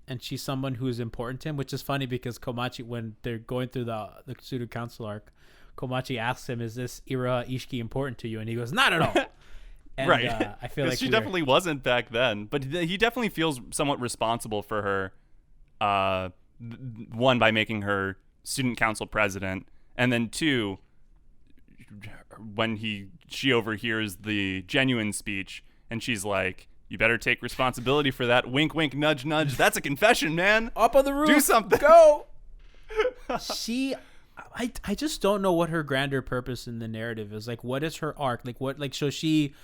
and she's someone who is important to him, which is funny because Komachi, when they're going through the student council arc, Komachi asks him, "Is this Ira Ishiki important to you?" And he goes, "Not at all." And, right. I feel like she definitely wasn't back then, but he definitely feels somewhat responsible for her. One, by making her student council president, and then two, when she overhears the genuine speech And she's like, you better take responsibility for that. Wink, wink, nudge, nudge. That's a confession, man. Up on the roof. Do something. Go. I just don't know what her grander purpose in the narrative is. Like, what is her arc? Like, what, like, so she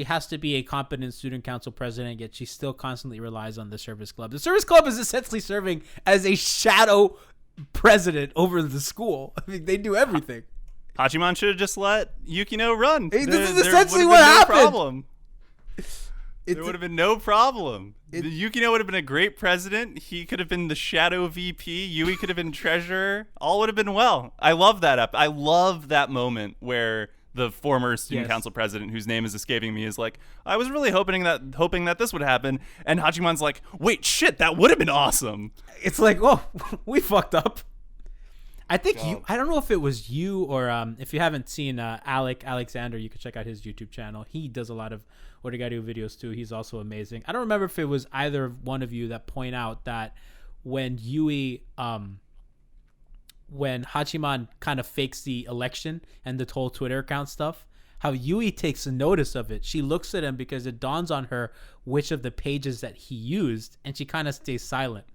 has to be a competent student council president, yet she still constantly relies on the service club. The service club is essentially serving as a shadow president over the school. I mean, they do everything. Hachiman should have just let Yukino run. Hey, this is essentially what happened. Problem. There would have been no problem. Yukino would have been a great president. He could have been the shadow VP. Yui could have been treasurer. All would have been well. I love that I love that moment where the former student council president, whose name is escaping me, is like, I was really hoping that this would happen. And Hachiman's like, wait, shit, that would have been awesome. It's like, oh, we fucked up. I think I don't know if it was you or if you haven't seen Alexander, you could check out his YouTube channel. He does a lot of Oregairu videos too. He's also amazing. I don't remember if it was either one of you that point out that when Yui, when Hachiman kind of fakes the election and the whole Twitter account stuff, how Yui takes notice of it. She looks at him because it dawns on her which of the pages that he used, and she kind of stays silent.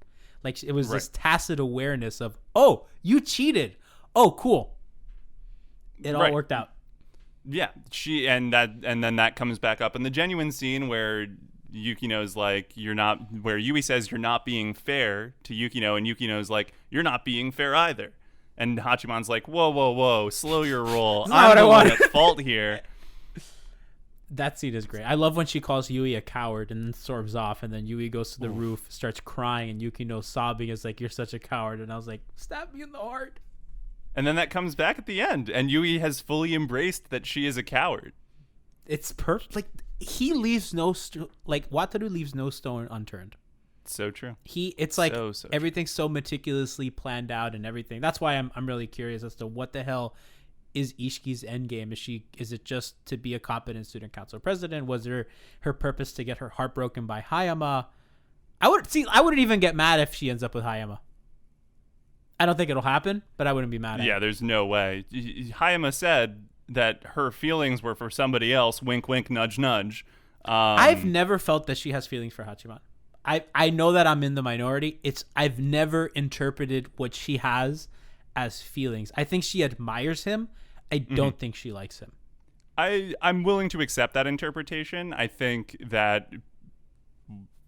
Like, it was this tacit awareness of, oh, you cheated. Oh, cool. It all worked out. Yeah, and then that comes back up in the genuine scene where Yukino's like, where Yui says you're not being fair to Yukino, and Yukino's like, you're not being fair either. And Hachiman's like, whoa, slow your roll. I'm the one at fault here. That scene is great. I love when she calls Yui a coward and then storms off, and then Yui goes to the roof, starts crying, and Yukino sobbing is like, you're such a coward. And I was like, stab me in the heart. And then that comes back at the end, and Yui has fully embraced that she is a coward. It's perfect. Like, he leaves Wataru leaves no stone unturned. So true. It's like so everything's so meticulously planned out and everything. That's why I'm really curious as to what the hell is Ishiki's endgame. Is it just to be a competent student council president? Was her purpose to get her heart broken by Hayama? I wouldn't even get mad if she ends up with Hayama. I don't think it'll happen, but I wouldn't be mad at it. Yeah, there's no way. Hayama said that her feelings were for somebody else. Wink, wink, nudge, nudge. I've never felt that she has feelings for Hachiman. I know that I'm in the minority. I've never interpreted what she has as feelings. I think she admires him. I don't think she likes him. I'm willing to accept that interpretation. I think that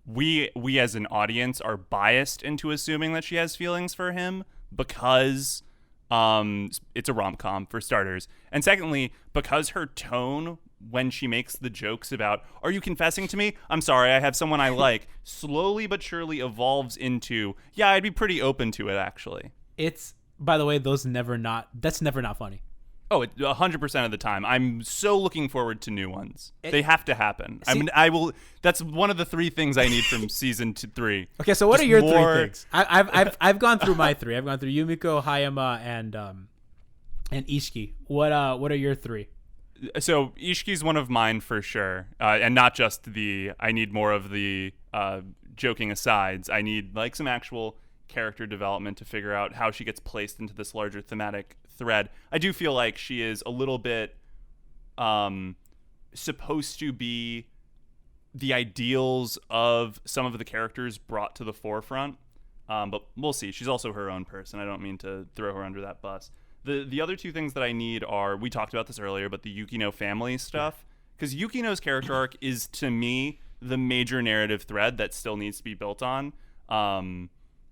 we as an audience are biased into assuming that she has feelings for him because it's a rom-com, for starters. And secondly, because her tone when she makes the jokes about, are you confessing to me? I'm sorry, I have someone I like, slowly but surely evolves into, yeah, I'd be pretty open to it, actually. It's, by the way, that's never not funny. Oh, 100% of the time. I'm so looking forward to new ones. They have to happen. That's one of the 3 things I need from season 3. Okay, so what are your 3 things? I've gone through my 3. I've gone through Yumiko, Hayama, and Ishiki. What are your 3? So Ishiki's one of mine for sure, and not just I need more of the joking asides. I need like some actual character development to figure out how she gets placed into this larger thematic thread. I do feel like she is a little bit supposed to be the ideals of some of the characters brought to the forefront, but we'll see. She's also her own person. I don't mean to throw her under that bus. The other 2 things that I need are, we talked about this earlier, but the Yukino family stuff. Because Yukino's character arc is, to me, the major narrative thread that still needs to be built on. And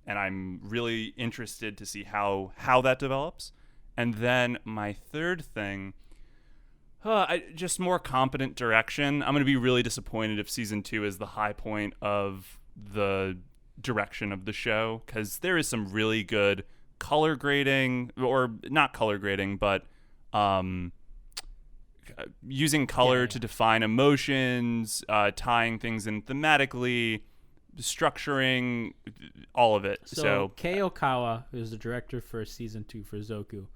I'm really interested to see how that develops. And then my 3rd thing, just more competent direction. I'm going to be really disappointed if season 2 is the high point of the direction of the show, because there is some really good color grading, or not color grading, but using color to define emotions, tying things in thematically, structuring, all of it. So Kei Okawa is the director for season 2 for Zoku,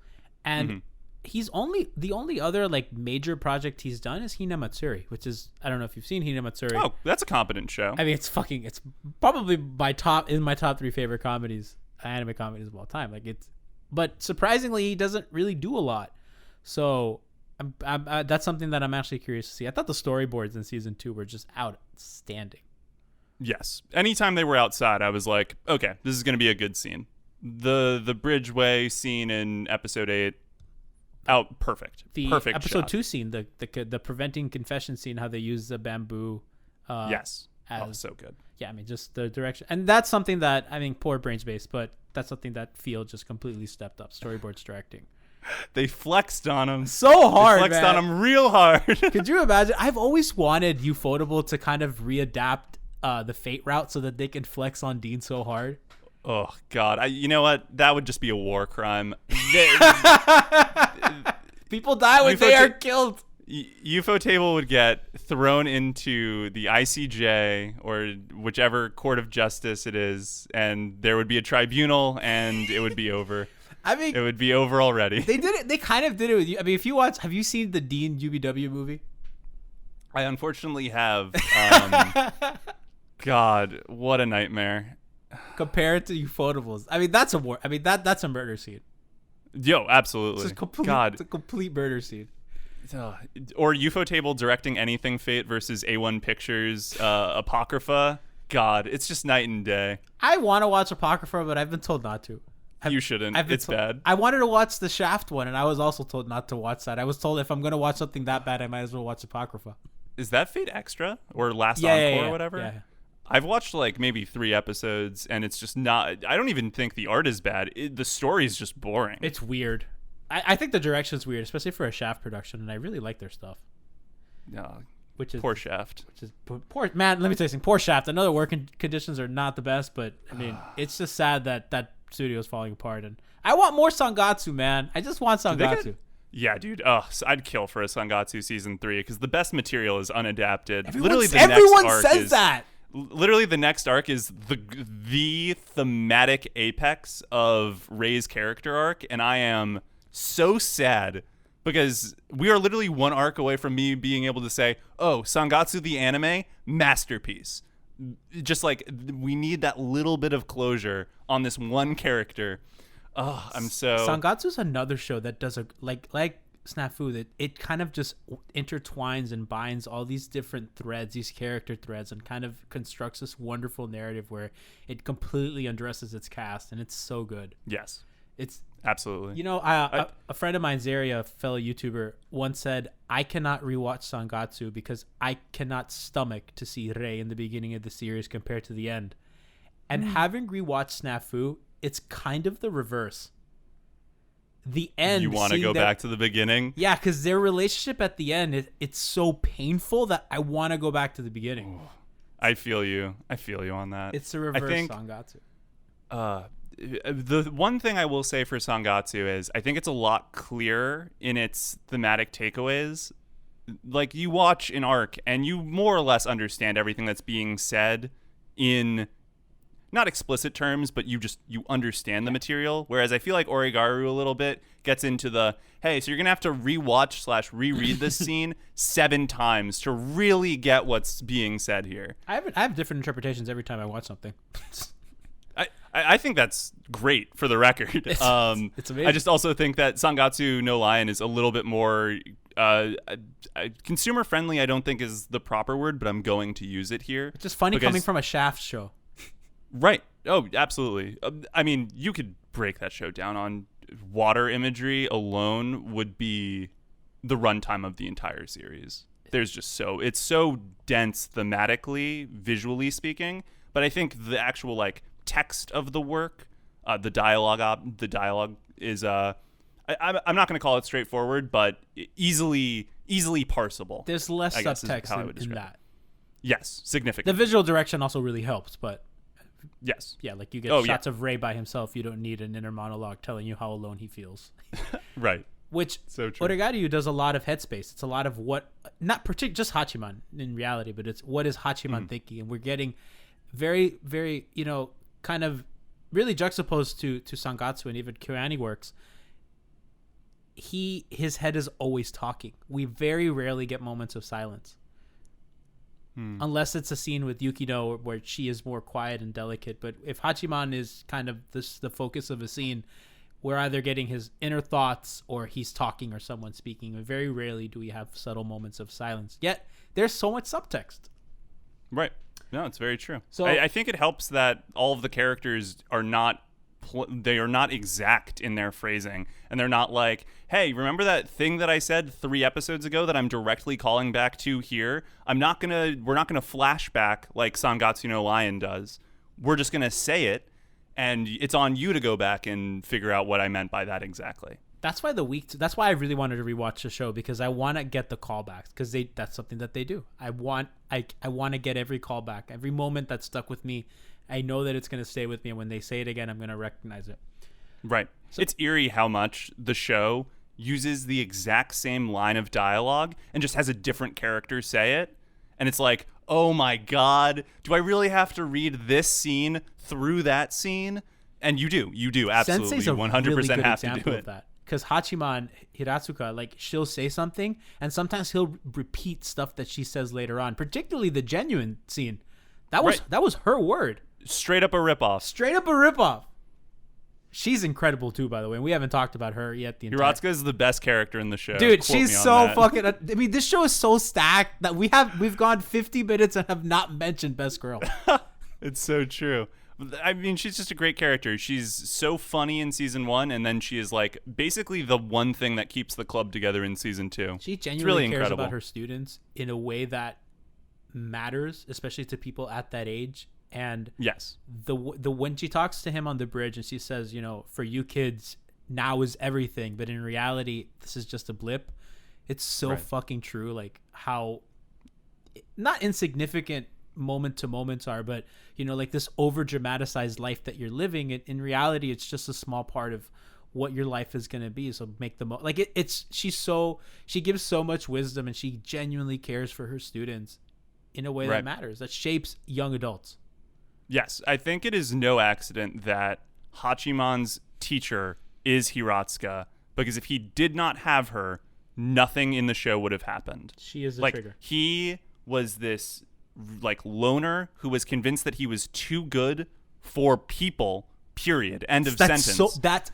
and he's the only other like major project he's done is Hinamatsuri, which is, I don't know if you've seen Hinamatsuri. Oh, that's a competent show. I mean, it's probably my top 3 favorite comedies, anime comedies of all time. But surprisingly, he doesn't really do a lot. So That's something that I'm actually curious to see. I thought the storyboards in season 2 were just outstanding. Yes. Anytime they were outside, I was like, okay, this is going to be a good scene. The bridgeway scene in episode 8, perfect. The perfect episode shot. 2 scene, the preventing confession scene, how they use the bamboo. Yes. As, so good. Yeah, I mean, just the direction. And that's something that, I mean, poor brain space, but that's something that Field just completely stepped up. Storyboards directing. They flexed on him. So hard, They flexed man. on him real hard. Could you imagine? I've always wanted Ufotable to kind of readapt the Fate route so that they can flex on Dean so hard. Oh, God. You know what? That would just be a war crime. People die when they are killed. UFO table would get thrown into the ICJ or whichever court of justice it is, and there would be a tribunal, and it would be over. I mean, it would be over already. They did it. They kind of did it with you. I mean, if you watch, have you seen the Dean UBW movie? I unfortunately have. God, what a nightmare. Compared to Ufotables, I mean, that's a war. I mean, that's a murder scene. Yo, absolutely. It's a complete, God, it's a complete murder scene. Or UFO table directing anything Fate versus A1 Pictures Apocrypha. God, it's just night and day. I want to watch Apocrypha, but I've been told not to. You shouldn't. It's bad. I wanted to watch the Shaft one, and I was also told not to watch that. I was told if I'm going to watch something that bad, I might as well watch Apocrypha. Is that Fate Extra or Last Encore or whatever? Yeah. I've watched like maybe 3 episodes, and it's just not. I don't even think the art is bad. The story is just boring. It's weird. I think the direction's weird, especially for a Shaft production, and I really like their stuff. Which is poor Shaft. Which is poor man. Let me tell you something. Poor Shaft. I know the working conditions are not the best, but I mean, it's just sad that studio is falling apart. And I want more Sangatsu, man. I just want Sangatsu. Yeah, dude. I'd kill for a Sangatsu season 3 because the best material is unadapted. Everyone Next says that. Literally, the next arc is the thematic apex of Rei's character arc, and I am so sad because we are literally one arc away from me being able to say, "Oh, Sangatsu the anime masterpiece." Just like we need that little bit of closure on this one character. Oh, I'm so. Sangatsu's another show that does like Snafu, that it kind of just intertwines and binds all these different threads, these character threads, and kind of constructs this wonderful narrative where it completely undresses its cast, and it's so good. Yes, it's absolutely. You know, a friend of mine, Zaria, a fellow YouTuber, once said, "I cannot rewatch Sangatsu because I cannot stomach to see Rei in the beginning of the series compared to the end." And having rewatched Snafu, it's kind of the reverse. The end. You want to go back to the beginning? Yeah, because their relationship at the end, it's so painful that I want to go back to the beginning. I feel you. I feel you on that. It's the reverse Sangatsu. The one thing I will say for Sangatsu is I think it's a lot clearer in its thematic takeaways. Like, you watch an arc and you more or less understand everything that's being said in not explicit terms, but you understand the material. Whereas I feel like Oregairu a little bit gets into the, hey, so you're going to have to rewatch / reread this scene 7 times to really get what's being said here. I have different interpretations every time I watch something. I think that's great for the record. It's amazing. I just also think that Sangatsu no Lion is a little bit more consumer friendly. I don't think is the proper word, but I'm going to use it here. It's just funny coming from a Shaft show. Right. Oh, absolutely. I mean, you could break that show down on water imagery alone would be the runtime of the entire series. There's just it's so dense thematically, visually speaking, but I think the actual like text of the work, the dialogue is I'm not going to call it straightforward, but easily parsable. There's less subtext in that. Yes, significant. The visual direction also really helps, but yes. Yeah, like you get shots of Rei by himself. You don't need an inner monologue telling you how alone he feels. Right. Which so true. Oregairu does a lot of headspace. It's a lot of what, not particularly just Hachiman in reality, but it's what is Hachiman thinking. And we're getting very, very, kind of really juxtaposed to Sangatsu and even Kyoani works. His head is always talking. We very rarely get moments of silence. Unless it's a scene with Yukino where she is more quiet and delicate. But if Hachiman is kind of the focus of a scene, we're either getting his inner thoughts or he's talking or someone's speaking. And very rarely do we have subtle moments of silence. Yet there's so much subtext. Right. No, it's very true. So I think it helps that all of the characters are not they are not exact in their phrasing, and they're not like, hey, remember that thing that I said 3 episodes ago that I'm directly calling back to here? We're not gonna flash back like Sangatsu no Lion does. We're just gonna say it, and it's on you to go back and figure out what I meant by that exactly. That's why that's why I really wanted to rewatch the show, because I want to get the callbacks, because that's something that they do. I want to get every callback, every moment that stuck with me. I know that it's going to stay with me, and when they say it again, I'm going to recognize it. Right. So, it's eerie how much the show uses the exact same line of dialogue and just has a different character say it. And it's like, oh my God, do I really have to read this scene through that scene? And you do absolutely. Sensei's a 100% really good have to example do it. of that. Because Hachiman Hiratsuka, like, she'll say something, and sometimes he'll repeat stuff that she says later on, particularly the genuine scene. That was her word. Straight up a ripoff. She's incredible too, by the way. And we haven't talked about her yet. Hiratsuka is the best character in the show. Dude, she's so fucking. I mean, this show is so stacked that we've gone 50 minutes and have not mentioned best girl. It's so true. I mean, she's just a great character. She's so funny in season 1, and then she is like basically the one thing that keeps the club together in season 2. She genuinely cares about her students in a way that matters, especially to people at that age. And yes, the when she talks to him on the bridge and she says, you know, for you kids, now is everything, but in reality, this is just a blip. It's so fucking true. Like how not insignificant moment to moments are, but you know, like this over dramatized life that you're living. In reality, it's just a small part of what your life is going to be. So make the most. Like she gives so much wisdom, and she genuinely cares for her students in a way that matters, that shapes young adults. Yes, I think it is no accident that Hachiman's teacher is Hiratsuka, because if he did not have her, nothing in the show would have happened. She is a like, trigger. He was this like loner who was convinced that he was too good for people, period. End of sentence. That's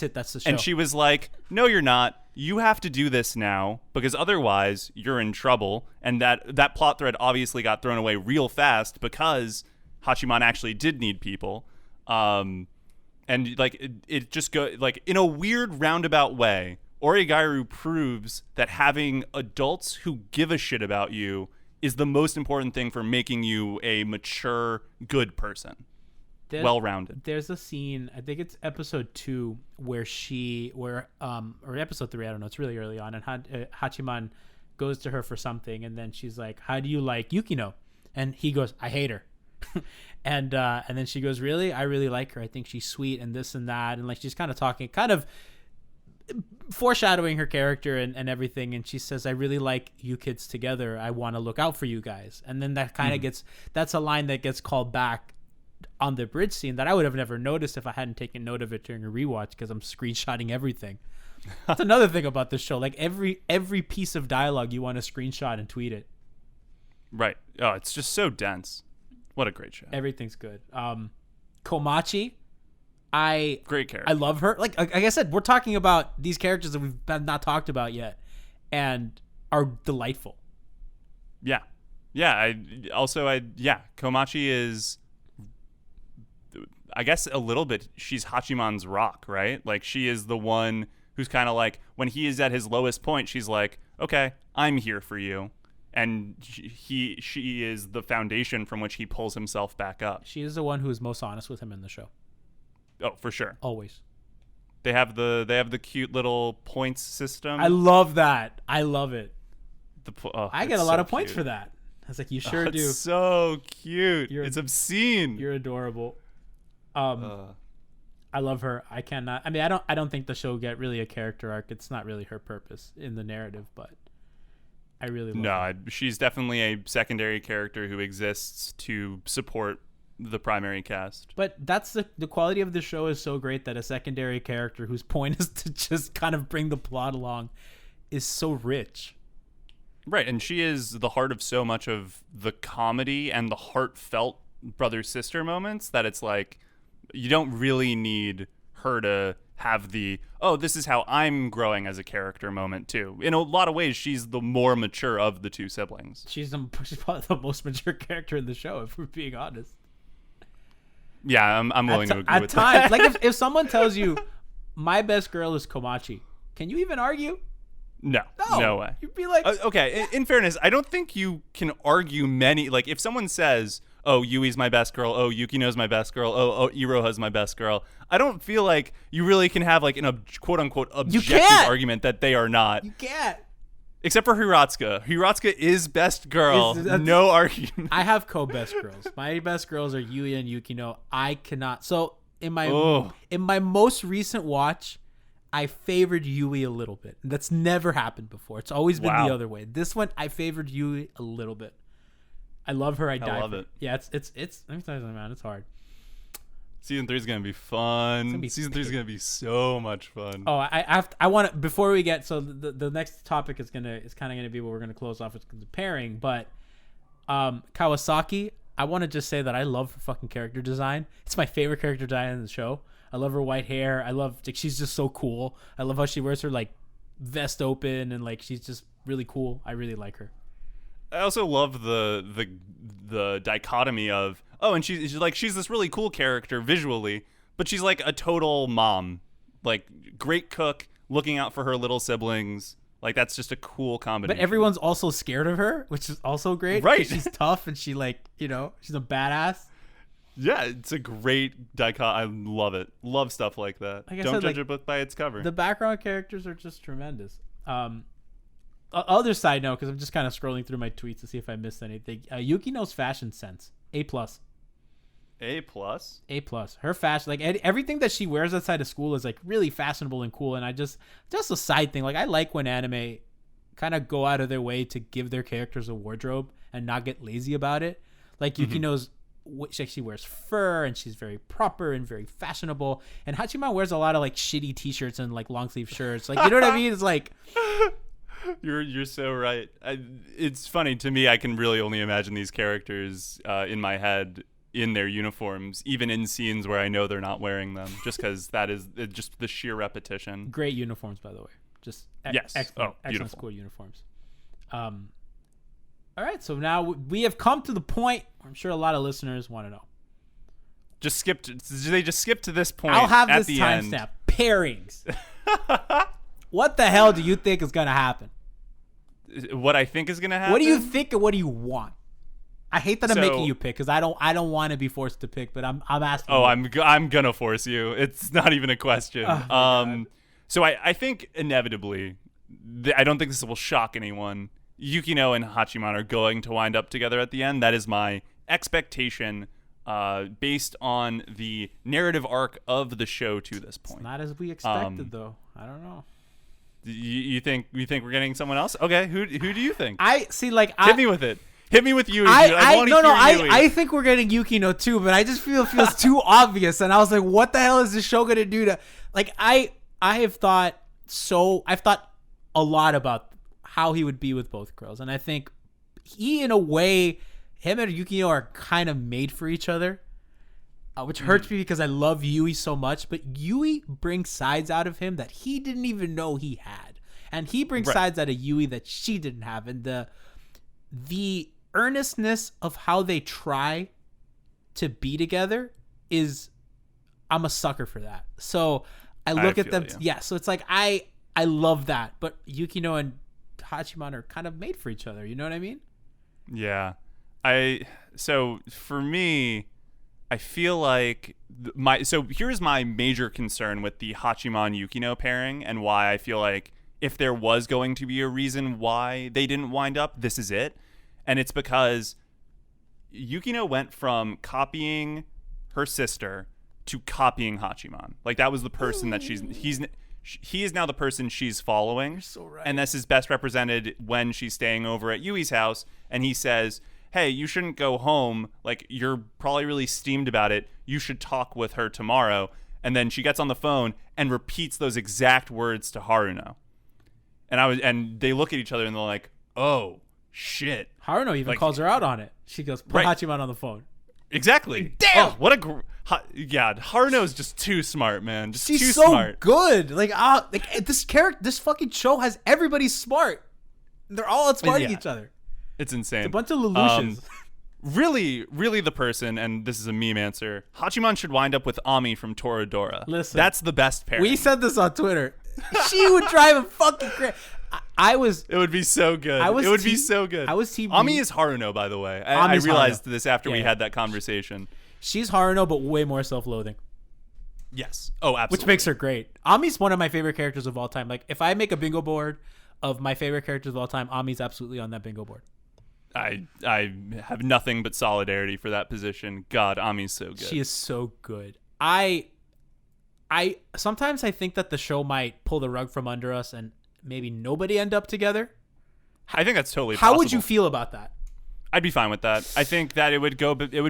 it. That's the show. And she was like, no, you're not. You have to do this now, because otherwise you're in trouble. And that plot thread obviously got thrown away real fast because Hachiman actually did need people. And like it just go like in a weird roundabout way, Oregairu proves that having adults who give a shit about you is the most important thing for making you a mature, good person. Well-rounded. There's a scene, I think it's episode 2, or episode 3, I don't know, it's really early on, and Hachiman goes to her for something, and then she's like, how do you like Yukino? And he goes, I hate her. and then she goes, really? I really like her. I think she's sweet and this and that, and like she's kind of talking, kind of foreshadowing her character and everything, and she says, I really like you kids together. I want to look out for you guys. And then that kind of that's a line that gets called back on the bridge scene that I would have never noticed if I hadn't taken note of it during a rewatch, because I'm screenshotting everything. That's another thing about this show. Like every piece of dialogue you want to screenshot and tweet it. Right. Oh, it's just so dense. What a great show. Everything's good. Komachi, great character. I love her. Like I said, we're talking about these characters that we've not talked about yet and are delightful. Yeah. Yeah. Komachi is, I guess, a little bit, she's Hachiman's rock, right? Like, she is the one who's kind of like, when he is at his lowest point, she's like, okay, I'm here for you. And she is the foundation from which he pulls himself back up. She is the one who is most honest with him in the show. Oh, for sure. Always. They have the cute little points system. I love that. I love it. I get a lot of points cute for that. I was like, you sure do. It's so cute. It's obscene. You're adorable. I love her. I cannot. I mean, I don't think the show get really a character arc. It's not really her purpose in the narrative, but I really love her. She's definitely a secondary character who exists to support the primary cast. But that's the quality of the show is so great that a secondary character whose point is to just kind of bring the plot along is so rich. Right, and she is the heart of so much of the comedy and the heartfelt brother-sister moments that it's like, you don't really need her to have the, oh, this is how I'm growing as a character moment too. In a lot of ways, she's the more mature of the two siblings. She's probably the most mature character in the show, if we're being honest. Yeah, I'm willing to agree at with times, that. like if someone tells you my best girl is Komachi, can you even argue? No way. You'd be like, okay, in fairness, I don't think you can argue many. Like, if someone says, oh, Yui's my best girl, oh, Yukino's my best girl, oh, Iroha's my best girl, I don't feel like you really can have, like, an quote-unquote objective argument that they are not. You can't. Except for Hiratsuka. Hiratsuka is best girl. No argument. I have co-best girls. My best girls are Yui and Yukino. I cannot. So, in my most recent watch, I favored Yui a little bit. That's never happened before. It's always been the other way. This one, I favored Yui a little bit. I love her. I love it. Yeah, it's. Let me tell you something, man. It's hard. Season 3 is gonna be fun. Season 3 is gonna be so much fun. Oh, I want to, before we get, so the next topic is kind of gonna be what we're gonna close off with the pairing. But Kawasaki, I want to just say that I love her fucking character design. It's my favorite character design in the show. I love her white hair. I love, like, she's just so cool. I love how she wears her, like, vest open, and, like, she's just really cool. I really like her. I also love the dichotomy of, oh, and she's this really cool character visually, but she's like a total mom, like great cook, looking out for her little siblings. Like, that's just a cool combination. But everyone's also scared of her, which is also great. Right. She's tough, and she, like, you know, she's a badass. Yeah, it's a great dichotomy. I love it. Love stuff like that. Like Don't judge a book by its cover. The background characters are just tremendous. Other side note, because I'm just kind of scrolling through my tweets to see if I missed anything. Yukino's fashion sense, A+. A+? A+. Her fashion, like, everything that she wears outside of school is, like, really fashionable and cool. And I just a side thing. Like, I like when anime kind of go out of their way to give their characters a wardrobe and not get lazy about it. Like, Yukino's, she wears fur, and she's very proper and very fashionable. And Hachiman wears a lot of, like, shitty t-shirts and, like, long sleeve shirts. Like, you know what I mean? It's like, you're so right. It's funny to me. I can really only imagine these characters in my head in their uniforms, even in scenes where I know they're not wearing them, just because that is just the sheer repetition. Great uniforms, by the way. Just excellent school uniforms. All right, so now we have come to the point where I'm sure a lot of listeners want to know. They just skip to this point. I'll have at this the timestamp. Pairings. What the hell do you think is going to happen? What I think is going to happen? What do you think and what do you want? I hate that I'm making you pick, because I don't want to be forced to pick, but I'm asking. Oh, I'm gonna force you. It's not even a question. So I think inevitably, I don't think this will shock anyone. Yukino and Hachiman are going to wind up together at the end. That is my expectation, based on the narrative arc of the show to this point. It's not as we expected, though. I don't know. You think we're getting someone else? Okay, who do you think? Hit me with it. Hit me with Yui. I think we're getting Yukino too, but I just feel it feels too obvious, and I was like, what the hell is this show gonna do to, like, I've thought a lot about how he would be with both girls, and I think in a way, him and Yukino are kind of made for each other, which hurts me because I love Yui so much, but Yui brings sides out of him that he didn't even know he had, and he brings sides out of Yui that she didn't have, and the earnestness of how they try to be together is, I'm a sucker for that. So I look at them. Yeah. So it's like, I love that, but Yukino and Hachiman are kind of made for each other. You know what I mean? Yeah. So for me, I feel like so here's my major concern with the Hachiman Yukino pairing, and why I feel like if there was going to be a reason why they didn't wind up, this is it. And it's because Yukino went from copying her sister to copying Hachiman. Like, that was the person that he is now the person she's following. You're so right. And this is best represented when she's staying over at Yui's house, and he says, hey, you shouldn't go home. Like, you're probably really steamed about it. You should talk with her tomorrow. And then she gets on the phone and repeats those exact words to Haruno. And they look at each other and they're like, oh, shit. Haruno even calls her out on it. She goes, put Hachiman on the phone. Exactly. Damn! Oh, what a yeah, Haruno's just too smart, man. Just She's too so smart. good. Like this fucking show has everybody smart. They're all outsmarting each other. It's insane. It's a bunch of Lelouches. Really, really the person, and this is a meme answer, Hachiman should wind up with Ami from Toradora. Listen. That's the best pairing. We said this on Twitter. She would drive a fucking crazy. It would be so good. It would be so good. I was team. Ami is Haruno, by the way. I realized this after we had that conversation. She's Haruno, but way more self-loathing. Yes. Oh, absolutely. Which makes her great. Ami's one of my favorite characters of all time. Like, if I make a bingo board of my favorite characters of all time, Ami's absolutely on that bingo board. I have nothing but solidarity for that position. God, Ami's so good. She is so good. I sometimes I think that the show might pull the rug from under us and maybe nobody end up together. I think that's totally possible. How would you feel about that? I'd be fine with that. I think that it would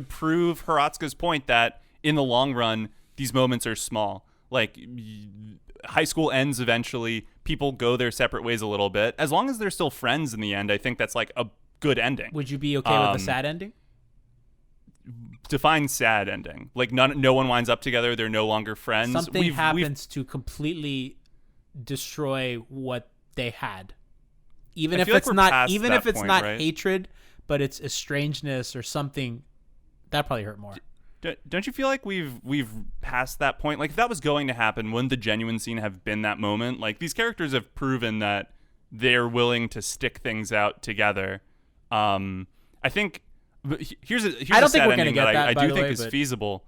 prove Hiratsuka's point that in the long run, these moments are small. Like, high school ends eventually. People go their separate ways a little bit. As long as they're still friends in the end, I think that's like a good ending. Would you be okay with the sad ending? Define sad ending. Like, no one winds up together. They're no longer friends. Something happens to completely destroy what they had. Even if it's not hatred, but it's estrangeness or something, that probably hurt more. Don't you feel like we've passed that point? Like, if that was going to happen, wouldn't the genuine scene have been that moment? Like, these characters have proven that they're willing to stick things out together. I think here's a sad ending that I do think is feasible.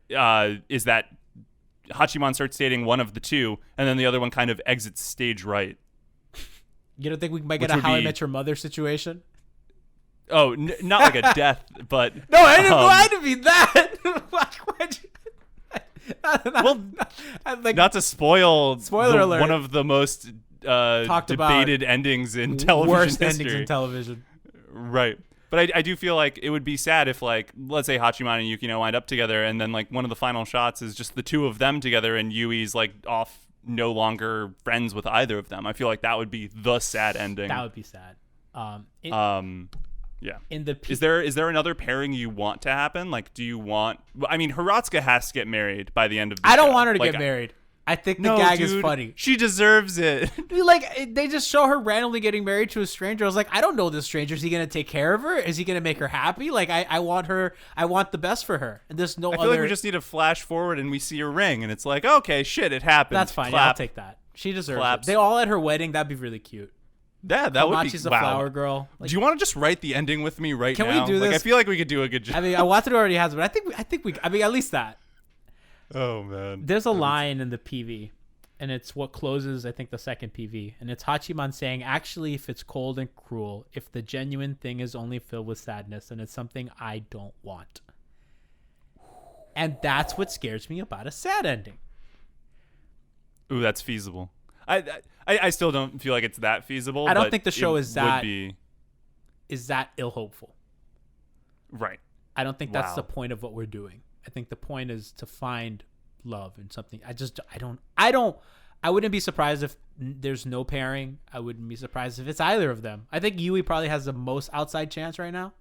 Is that Hachiman starts dating one of the two, and then the other one kind of exits stage right. You don't think we might get a How I Met Your Mother situation? Oh, not like a death, but no, I didn't want to be that. Not to spoil alert. One of the most debated endings in television worst history. Endings in television. Right. But I do feel like it would be sad if, like, let's say Hachiman and Yukino wind up together, and then, like, one of the final shots is just the two of them together, and Yui's, like, off, no longer friends with either of them. I feel like that would be the sad ending. That would be sad. Yeah. Is there another pairing you want to happen? Like, do you want? I mean, Hiratsuka has to get married by the end of the show. I don't want her to get married. I think the gag is funny. She deserves it. Like, they just show her randomly getting married to a stranger. I was like, I don't know this stranger. Is he going to take care of her? Is he going to make her happy? Like, I want the best for her. And there's no I feel like we just need to flash forward and we see her ring. And it's like, okay, shit, it happened. That's fine. Yeah, I'll take that. She deserves it. They all at her wedding. That'd be really cute. Yeah, that would be. She's a flower girl. Like, do you want to just write the ending with me right now? Can we do this? Like, I feel like we could do a good job. I mean, Watanabe already has it, but I think at least that. Oh man. There's a line in the PV, and it's what closes, I think, the second PV, and it's Hachiman saying, "Actually, if it's cold and cruel, if the genuine thing is only filled with sadness, and it's something I don't want." And that's what scares me about a sad ending. Ooh, that's feasible. I still don't feel like it's that feasible. I don't think the show is that ill hopeful. Right. I don't think that's the point of what we're doing. I think the point is to find love in something. I wouldn't be surprised if there's no pairing. I wouldn't be surprised if it's either of them. I think Yui probably has the most outside chance right now.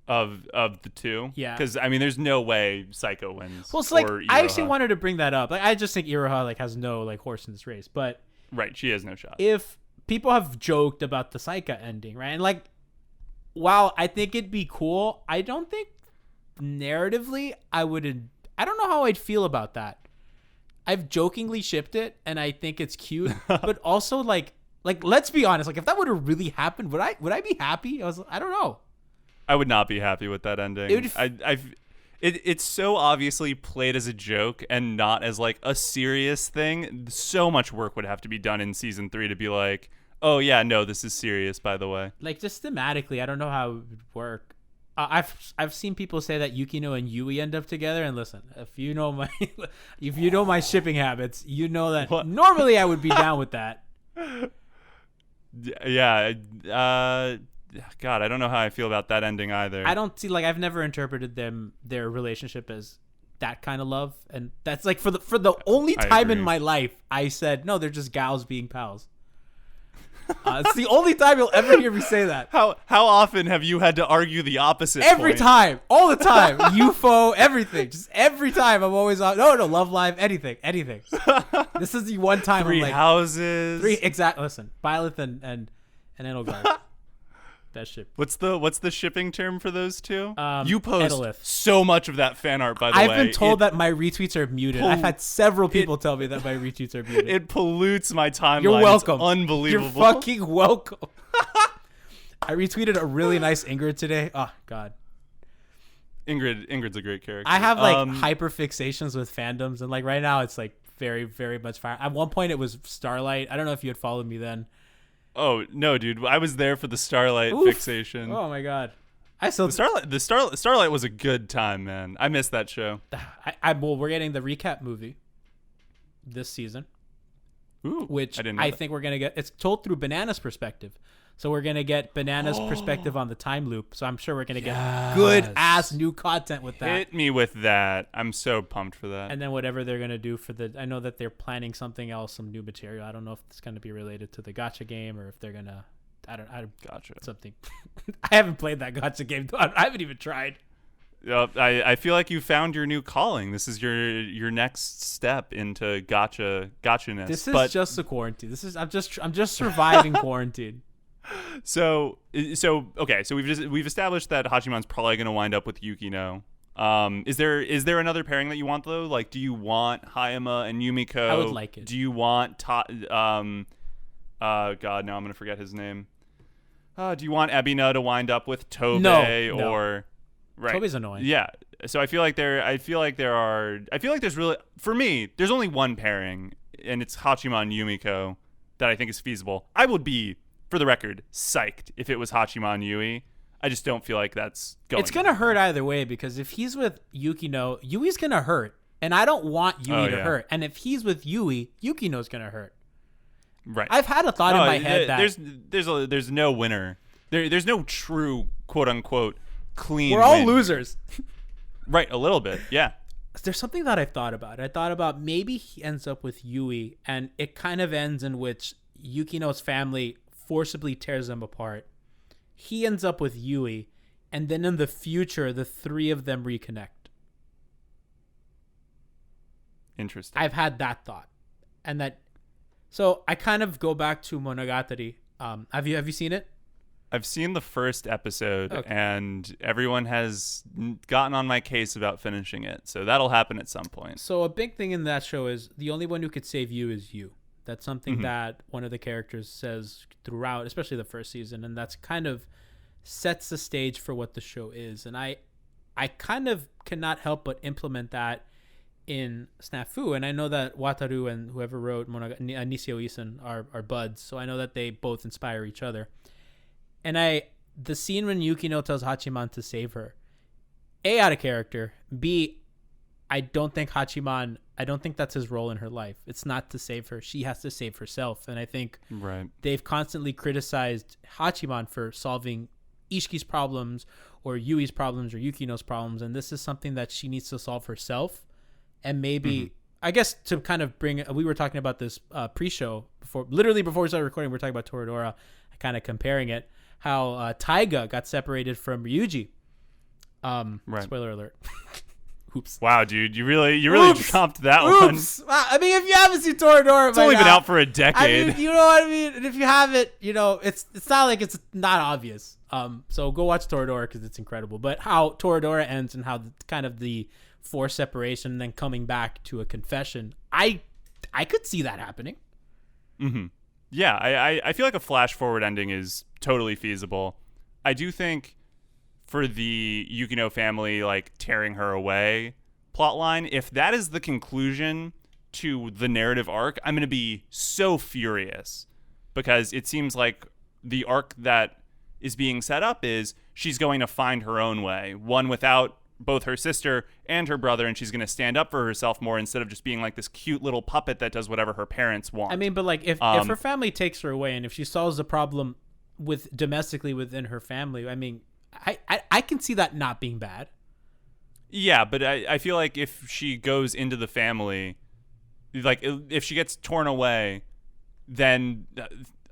Of the two? Yeah. Because, I mean, there's no way Psycho wins. Well, it's like, I actually wanted to bring that up. Like, I just think Iroha, like, has no, like, horse in this race. But right, she has no shot. If people have joked about the Psycho ending, right? And, like, while I think it'd be cool, I don't think narratively I don't know how I'd feel about that. I've jokingly shipped it, and I think it's cute. But also, like, let's be honest. Like, if that would have really happened, would I be happy? I don't know. I would not be happy with that ending. It's so obviously played as a joke and not as like a serious thing. So much work would have to be done in season 3 to be like, oh yeah, no, this is serious, by the way. Like, just thematically, I don't know how it would work. I've seen people say that Yukino and Yui end up together, and listen, if you know my shipping habits, you know that normally I would be down with that. Yeah. God, I don't know how I feel about that ending either. I don't see, like, I've never interpreted their relationship as that kind of love, and that's like for the only time in my life I said no, they're just gals being pals. It's the only time you'll ever hear me say that. How often have you had to argue the opposite? Every point? time, all the time, UFO, everything, just every time. I'm always on. No, Love Live, anything. This is the one time. Three I'm like, houses. Exactly. Listen, Byleth and Edelgard. That shit. What's the shipping term for those two? You post Edelith. so much of that fan art, by the way. I've been told that my retweets are muted. I've had several people tell me that my retweets are muted. It pollutes my timeline. You're welcome. It's unbelievable. You're fucking welcome. I retweeted a really nice Ingrid today. Oh God. Ingrid's a great character. I have like hyper fixations with fandoms, and like right now it's like very, very much fire. At one point it was Starlight. I don't know if you had followed me then. Oh no, dude! I was there for the Starlight fixation. Oh my God, I still the Starlight was a good time, man. I missed that show. Well, we're getting the recap movie this season, which I think we're gonna get. It's told through Banana's perspective, so we're gonna get Banana's perspective on the time loop. So I'm sure we're gonna get good ass new content with that. Hit me with that! I'm so pumped for that. And then whatever they're gonna do for I know that they're planning something else, some new material. I don't know if it's gonna be related to the gacha game or if they're gonna. I don't gotcha something. I haven't played that gacha game. I haven't even tried. I feel like you found your new calling. This is your next step into gotchaness. This is just a quarantine. I'm just surviving quarantine. So okay. So we've established that Hachiman's probably gonna wind up with Yukino. Is there another pairing that you want though? Like, do you want Hayama and Yumiko? I would like it. Do you want God? Now I'm gonna forget his name. Do you want Ebina to wind up with Tobe No. Right. Toby's annoying. Yeah. So I feel like there's really, for me, there's only one pairing, and it's Hachiman and Yumiko that I think is feasible. I would be, for the record, psyched if it was Hachiman and Yui. I just don't feel like that's going. It's gonna hurt either way because if he's with Yukino, Yui's gonna hurt, and I don't want Yui to hurt. And if he's with Yui, Yukino's gonna hurt. Right. I've had a thought in my head that there's no winner. There's no true quote unquote clean. We're all win. losers. Right, a little bit, yeah. There's something that I've thought about. I thought about maybe he ends up with Yui, and it kind of ends in which Yukino's family forcibly tears them apart. He ends up with Yui, and then in the future, the three of them reconnect. Interesting. I've had that thought, and that. So I kind of go back to Monogatari. Have you seen it? I've seen the first episode, Okay. and everyone has gotten on my case about finishing it. So that'll happen at some point. So a big thing in that show is the only one who could save you is you. That's something that one of the characters says throughout, especially the first season, and that's kind of sets the stage for what the show is. And I kind of cannot help but implement that in Snafu. And I know that Wataru and whoever wrote Nisio Isan are buds, so I know that they both inspire each other. And the scene when Yukino tells Hachiman to save her, A, out of character, B, I don't think that's his role in her life. It's not to save her. She has to save herself. And I think they've constantly criticized Hachiman for solving Ishiki's problems or Yui's problems or Yukino's problems. And this is something that she needs to solve herself. And maybe, I guess to kind of bring, we were talking about this pre-show before we started recording, we were talking about Toradora, kind of comparing it, how Taiga got separated from Ryuji. Spoiler alert. Oops. Wow, dude, you really dropped that one. I mean, if you haven't seen Toradora, it's only been out for a decade. I mean, you know what I mean? And if you haven't, it's not like it's not obvious. So go watch Toradora because it's incredible. But how Toradora ends and how kind of the forced separation and then coming back to a confession, I could see that happening. Mm-hmm. Yeah, I feel like a flash forward ending is totally feasible. I do think for the Yukino family like tearing her away plotline, if that is the conclusion to the narrative arc, I'm going to be so furious because it seems like the arc that is being set up is she's going to find her own way, one without both her sister and her brother, and she's going to stand up for herself more instead of just being like this cute little puppet that does whatever her parents want. I mean, but like if her family takes her away and if she solves the problem with domestically within her family, I mean, I can see that not being bad. Yeah, but I feel like if she goes into the family, like if she gets torn away, then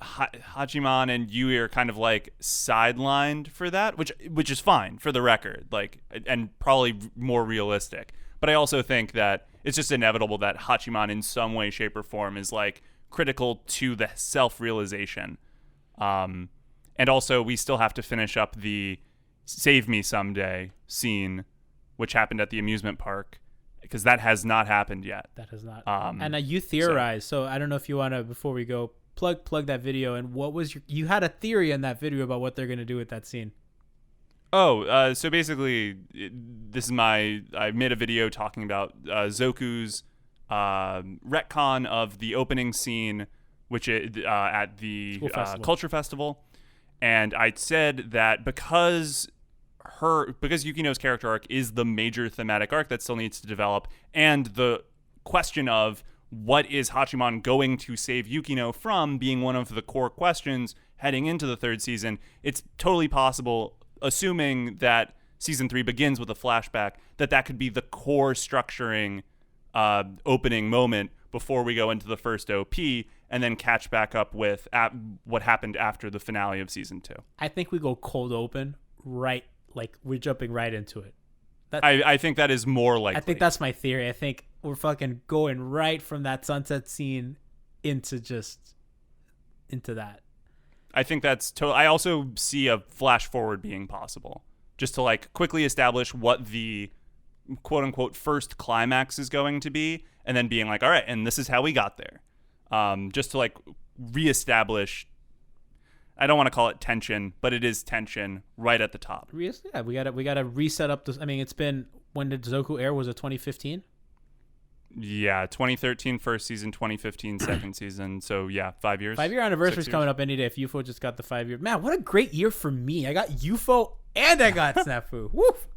Hachiman and Yui are kind of like sidelined for that, which is fine for the record, like, and probably more realistic. But I also think that it's just inevitable that Hachiman in some way, shape, or form is like critical to the self-realization. And also we still have to finish up the Save Me Someday scene, which happened at the amusement park, because that has not happened yet. That has not. And you theorized. So I don't know if you want to, before we go, plug that video. And what was you had a theory in that video about what they're going to do with that scene. Oh, so basically, I made a video talking about Zoku's retcon of the opening scene, which is at the Culture Festival. And I said that because Yukino's character arc is the major thematic arc that still needs to develop, and the question of what is Hachiman going to save Yukino from being one of the core questions heading into the third season, it's totally possible, assuming that season 3 begins with a flashback, that could be the core structuring opening moment before we go into the first OP, and then catch back up with what happened after the finale of season 2. I think we go cold open, right? Like, we're jumping right into it. I think that is more likely. I think that's my theory. I think we're fucking going right from that sunset scene into that. I think that's I also see a flash forward being possible, just to like quickly establish what the quote unquote first climax is going to be, and then being like, all right, and this is how we got there. Just to like reestablish, I don't want to call it tension, but it is tension right at the top. Yeah, we gotta reset up this. I mean, it's been, when did Zoku air? Was it 2015? Yeah, 2013 first season, 2015 second season. So yeah, 5 years. 5-year anniversary is coming up any day. If UFO just got the 5-year, man, what a great year for me. I got UFO and I got Snafu. Woof.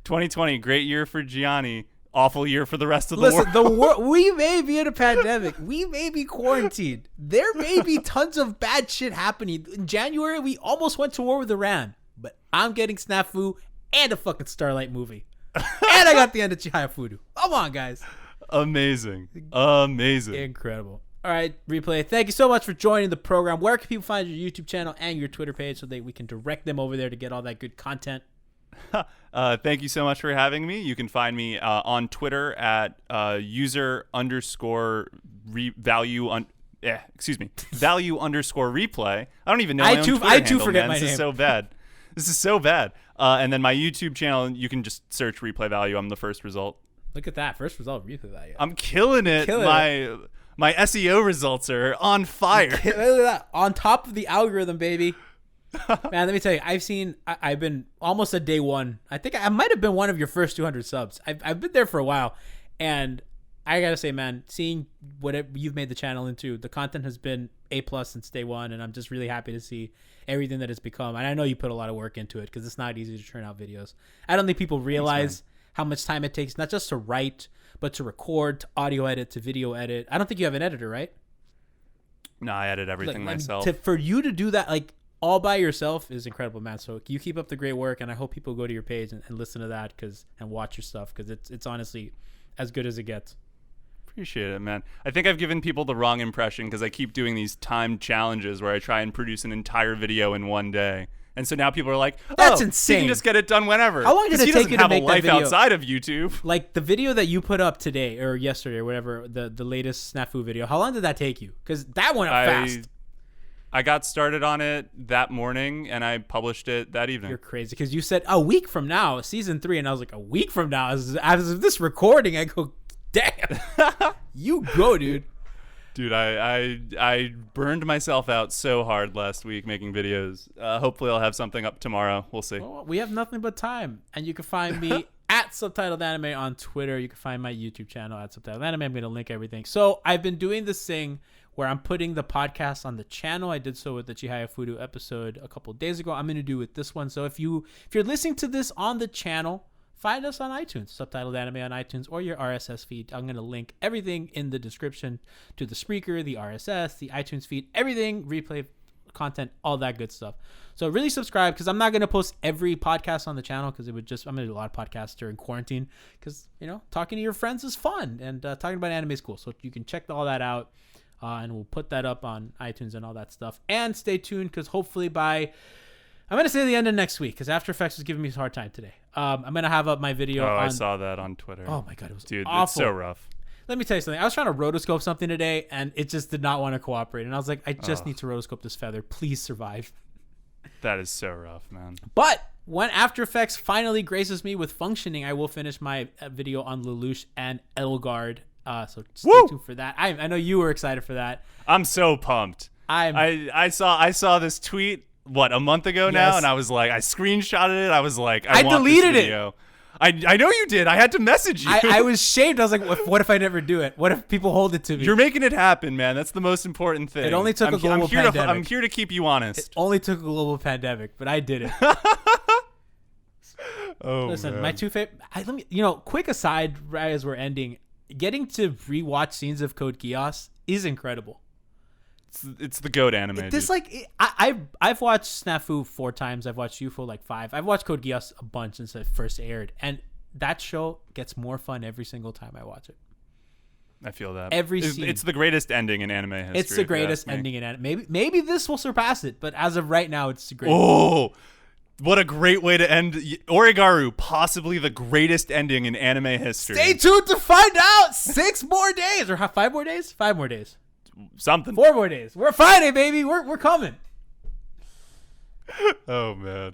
2020, great year for Gianni. Awful year for the rest of the world. Listen, we may be in a pandemic. We may be quarantined. There may be tons of bad shit happening. In January, we almost went to war with Iran. But I'm getting Snafu and a fucking Starlight movie. And I got the end of Chihaya Fudu. Come on, guys. Amazing. Incredible. All right, Replay, thank you so much for joining the program. Where can people find your YouTube channel and your Twitter page so that we can direct them over there to get all that good content? Thank you so much for having me. You can find me on Twitter at value underscore replay. I don't even know my own Twitter handle, forget my name. This is so bad. And then my YouTube channel, you can just search Replay Value. I'm the first result. Look at that. First result, Replay Value. I'm killing it. My SEO results are on fire. Look at that. On top of the algorithm, baby. Man, let me tell you, I've been almost at day one. I think I might have been one of your first 200 subs. I've been there for a while, and I gotta say, man, seeing what you've made the channel into, the content has been A+ since day one, and I'm just really happy to see everything that it's become. And I know you put a lot of work into it, because it's not easy to turn out videos. I don't think people realize how much time it takes, not just to write, but to record, to audio edit, to video edit. I don't think you have an editor, right? No, I edit everything myself. For you to do that, like, all by yourself is incredible, man. So you keep up the great work, and I hope people go to your page and listen to that and watch your stuff, because it's honestly as good as it gets. Appreciate it, man. I think I've given people the wrong impression because I keep doing these timed challenges where I try and produce an entire video in one day. And so now people are like, that's insane. You can just get it done whenever. How long did it take you to make that video? He doesn't have a life outside of YouTube. Like the video that you put up today or yesterday or whatever, the latest Snafu video, how long did that take you? Because that went up fast. I got started on it that morning, and I published it that evening. You're crazy, because you said a week from now, season 3, and I was like, a week from now? As of this recording, I go, damn. You go, dude. Dude, I burned myself out so hard last week making videos. Hopefully I'll have something up tomorrow. We'll see. Well, we have nothing but time, and you can find me at Subtitled Anime on Twitter. You can find my YouTube channel at Subtitled Anime. I'm going to link everything. So I've been doing this thing where I'm putting the podcast on the channel. I did so with the Chihaya Fudu episode a couple of days ago. I'm going to do with this one. So if you're listening to this on the channel, find us on iTunes, Subtitled Anime on iTunes, or your RSS feed. I'm going to link everything in the description to the Spreaker, the RSS, the iTunes feed, everything, replay content, all that good stuff. So really subscribe, because I'm not going to post every podcast on the channel, because I'm going to do a lot of podcasts during quarantine, because, talking to your friends is fun, and talking about anime is cool. So you can check all that out. and we'll put that up on iTunes and all that stuff. And stay tuned because hopefully by, I'm going to say the end of next week because After Effects is giving me a hard time today. I'm going to have up my video. I saw that on Twitter. Oh my God, it was Dude, awful. it's so rough. Let me tell you something. I was trying to rotoscope something today and it just did not want to cooperate. And I was like, I just need to rotoscope this feather. Please survive. That is so rough, man. But when After Effects finally graces me with functioning, I will finish my video on Lelouch and Edelgard. So stay tuned for that. I know you were excited for that. I'm so pumped. I saw this tweet a month ago now, and I was like, I screenshotted it. I was like, I want deleted this video. it. I know you did. I had to message you. I was shamed. I was like, what if I never do it? What if people hold it to me? You're making it happen, man. That's the most important thing. It only took a global pandemic. I'm here to keep you honest. It only took a global pandemic, but I did it. Listen, man. my two favorite. Quick aside, right as we're ending, getting to rewatch scenes of Code Geass is incredible. It's the GOAT anime. I've watched Snafu 4 times. I've watched UFO like 5. I've watched Code Geass a bunch since it first aired, and that show gets more fun every single time I watch it. I feel that It's the greatest ending in anime history. It's the greatest ending in anime. Maybe this will surpass it, but as of right now, it's the greatest. Oh, what a great way to end Oregairu! Possibly the greatest ending in anime history. Stay tuned to find out. 6 more days or 5 more days? 5 more days. Something. 4 more days. We're Friday, baby. We're coming. Oh man.